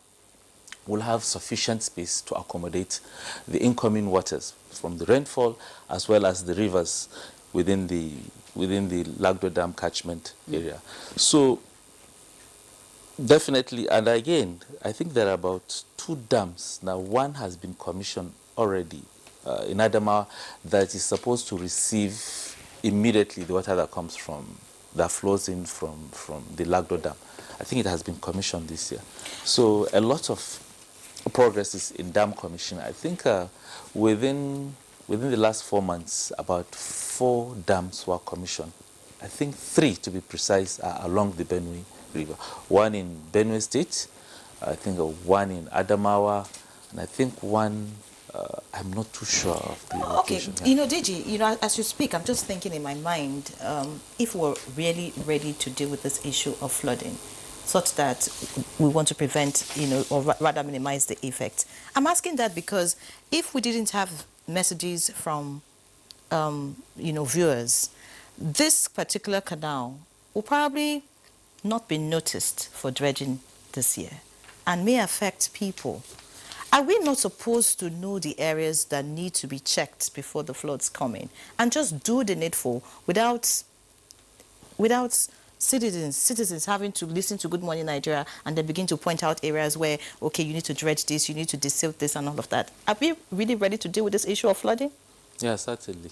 will have sufficient space to accommodate the incoming waters from the rainfall, as well as the rivers within the Lagdo Dam catchment area. So definitely, and again, I think there are about 2 dams. Now, one has been commissioned already in Adamawa that is supposed to receive immediately the water that comes from, that flows in from the Lagdo Dam. I think it has been commissioned this year. So a lot of progress is in dam commission. I think within the last 4 months, about 4 dams were commissioned. I think 3, to be precise, are along the Benue River. One in Benue State, I think one in Adamawa, and I think one, I'm not too sure of the location. Okay, you know, DG, you know, as you speak, I'm just thinking in my mind, if we're really ready to deal with this issue of flooding, such that we want to prevent, you know, or rather minimize the effect. I'm asking that because if we didn't have messages from, you know, viewers, this particular canal will probably not be noticed for dredging this year and may affect people. Are we not supposed to know the areas that need to be checked before the floods come in and just do the needful without citizens having to listen to Good Morning Nigeria and then begin to point out areas where, okay, you need to dredge this, you need to desilt this and all of that? Are we really ready to deal with this issue of flooding? Yeah, certainly.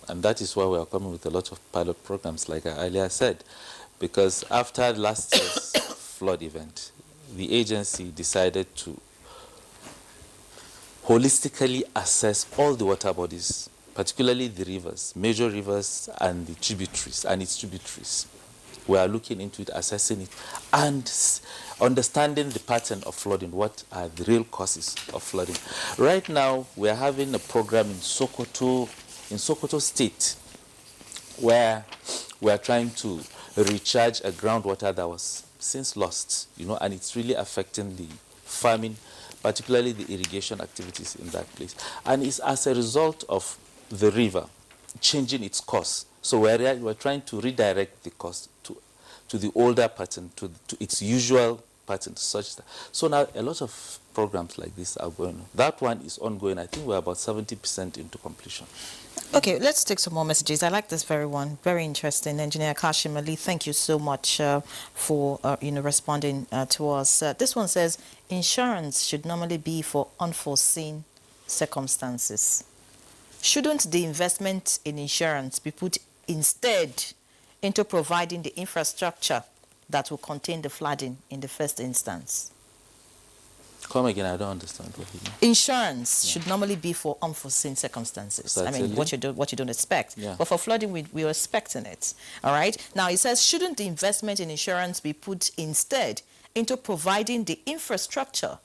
And that is why we are coming with a lot of pilot programs, like I earlier said, because after last year's flood event, the agency decided to holistically assess all the water bodies, particularly the rivers, major rivers and the tributaries and its tributaries. We are looking into it, assessing it, and understanding the pattern of flooding, what are the real causes of flooding. Right now, we are having a program in Sokoto State, where we are trying to recharge a groundwater that was since lost, you know, and it's really affecting the farming, particularly the irrigation activities in that place. And it's as a result of the river changing its course. So we're trying to redirect the course to the older pattern, to its usual pattern, such that. So now a lot of programs like this are going on. That one is ongoing. I think we're about 70% into completion. Okay, let's take some more messages. I like this very one. Very interesting. Engineer Kashim Ali, thank you so much for you know, responding to us. This one says, insurance should normally be for unforeseen circumstances. Shouldn't the investment in insurance be put instead into providing the infrastructure that will contain the flooding in the first instance? Come again, I don't understand what you mean. Insurance should normally be for unforeseen circumstances. Certainly. I mean, what you don't expect. Yeah. But for flooding, we're expecting it. All right? Now, it says, shouldn't the investment in insurance be put instead into providing the infrastructure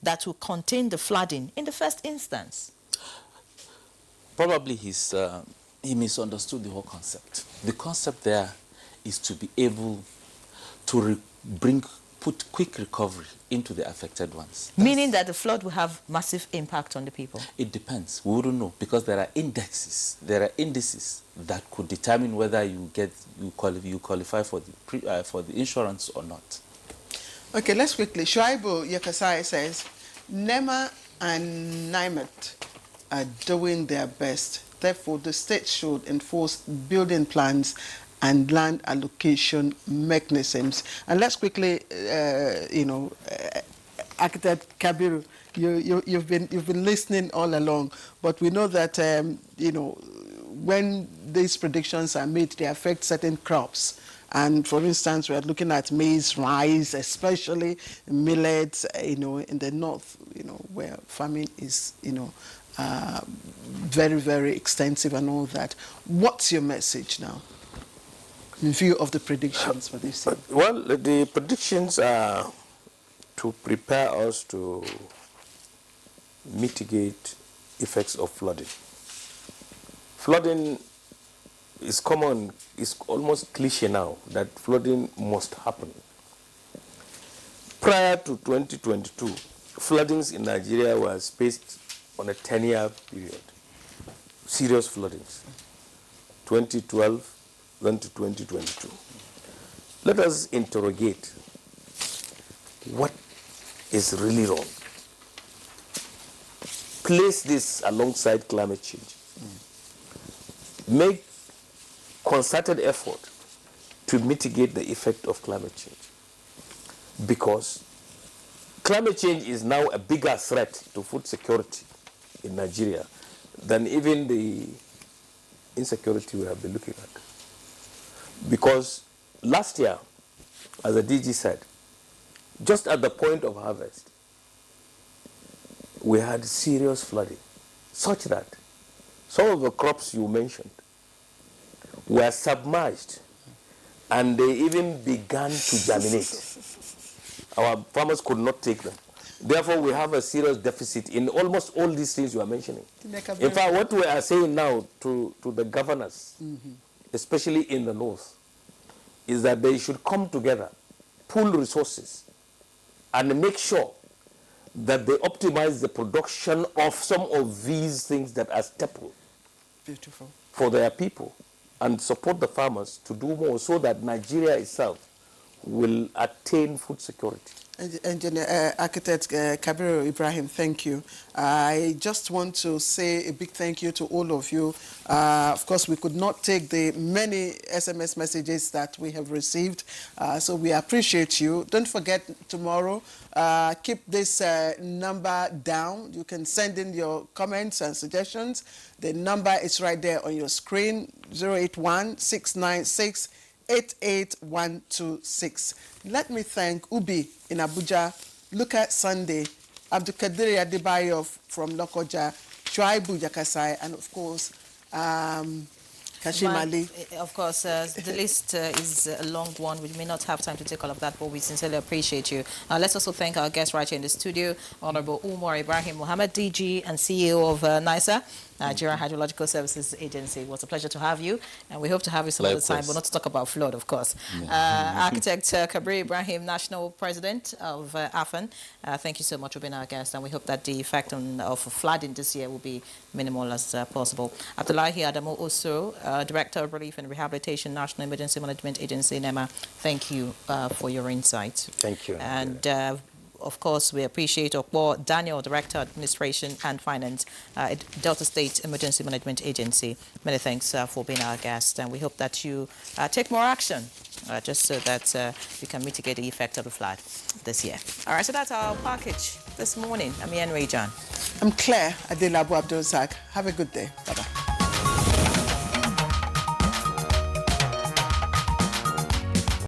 that will contain the flooding in the first instance? Probably he's he misunderstood the whole concept. The concept there is to be able to put quick recovery into the affected ones. Meaning that the flood will have massive impact on the people? It depends. We wouldn't know because there are indices that could determine whether you qualify for the insurance or not. Okay, let's quickly. Shuaibu Yakasai says, NEMA and NIMET are doing their best. Therefore, the state should enforce building plans and land allocation mechanisms. And let's quickly, Architect Kabiru, you've been listening all along, but we know that when these predictions are made, they affect certain crops. And for instance, we are looking at maize, rice, especially millets, in the north, where farming is, very, very extensive and all that. What's your message now in view of the predictions for this year? Well, the predictions are to prepare us to mitigate effects of flooding. Flooding is common, it's almost cliche now that flooding must happen. Prior to 2022, floodings in Nigeria were spaced on a 10-year period. Serious floodings. 2012, then to 2022. Let us interrogate what is really wrong. Place this alongside climate change. Make concerted effort to mitigate the effect of climate change. Because climate change is now a bigger threat to food security in Nigeria than even the insecurity we have been looking at. Because last year, as the DG said, just at the point of harvest, we had serious flooding, such that some of the crops you mentioned were submerged and they even began to germinate. Our farmers could not take them. Therefore, we have a serious deficit in almost all these things you are mentioning. In fact, what we are saying now to the governors, especially in the north, is that they should come together, pool resources, and make sure that they optimize the production of some of these things that are staple for their people, and support the farmers to do more so that Nigeria itself will attain food security. Engineer, Architect Kabiru Ibrahim, thank you. I just want to say a big thank you to all of you. Of course, we could not take the many SMS messages that we have received, so we appreciate you. Don't forget, tomorrow, keep this number down. You can send in your comments and suggestions. The number is right there on your screen, 081-696-88126. Let me thank Ubi in Abuja, Luka Sunday, Abdulkadir Adebayo from Lokoja, Shuaibu Yakasai, and of course, Kashim Ali. Of course, the list is a long one. We may not have time to take all of that, but we sincerely appreciate you. Let's also thank our guest right here in the studio, Honorable Umar Ibrahim Mohammed, DG and CEO of NISA, Nigerian Hydrological Services Agency. It was a pleasure to have you, and we hope to have you some other time, but not to talk about flood, of course. Architect Kabir Ibrahim, National President of AFAN, thank you so much for being our guest, and we hope that the effect of flooding this year will be minimal as possible. Abdullahi Adamu Oso, Director of Relief and Rehabilitation, National Emergency Management Agency, NEMA, thank you for your insight. Thank you. And of course, we appreciate Okbo Daniel, Director, Administration and Finance at Delta State Emergency Management Agency. Many thanks for being our guest, and we hope that you take more action just so that we can mitigate the effect of the flood this year. All right, so that's our package this morning. I'm Ian Ray John. I'm Claire Adelabu Abdul Zak. Have a good day. Bye-bye.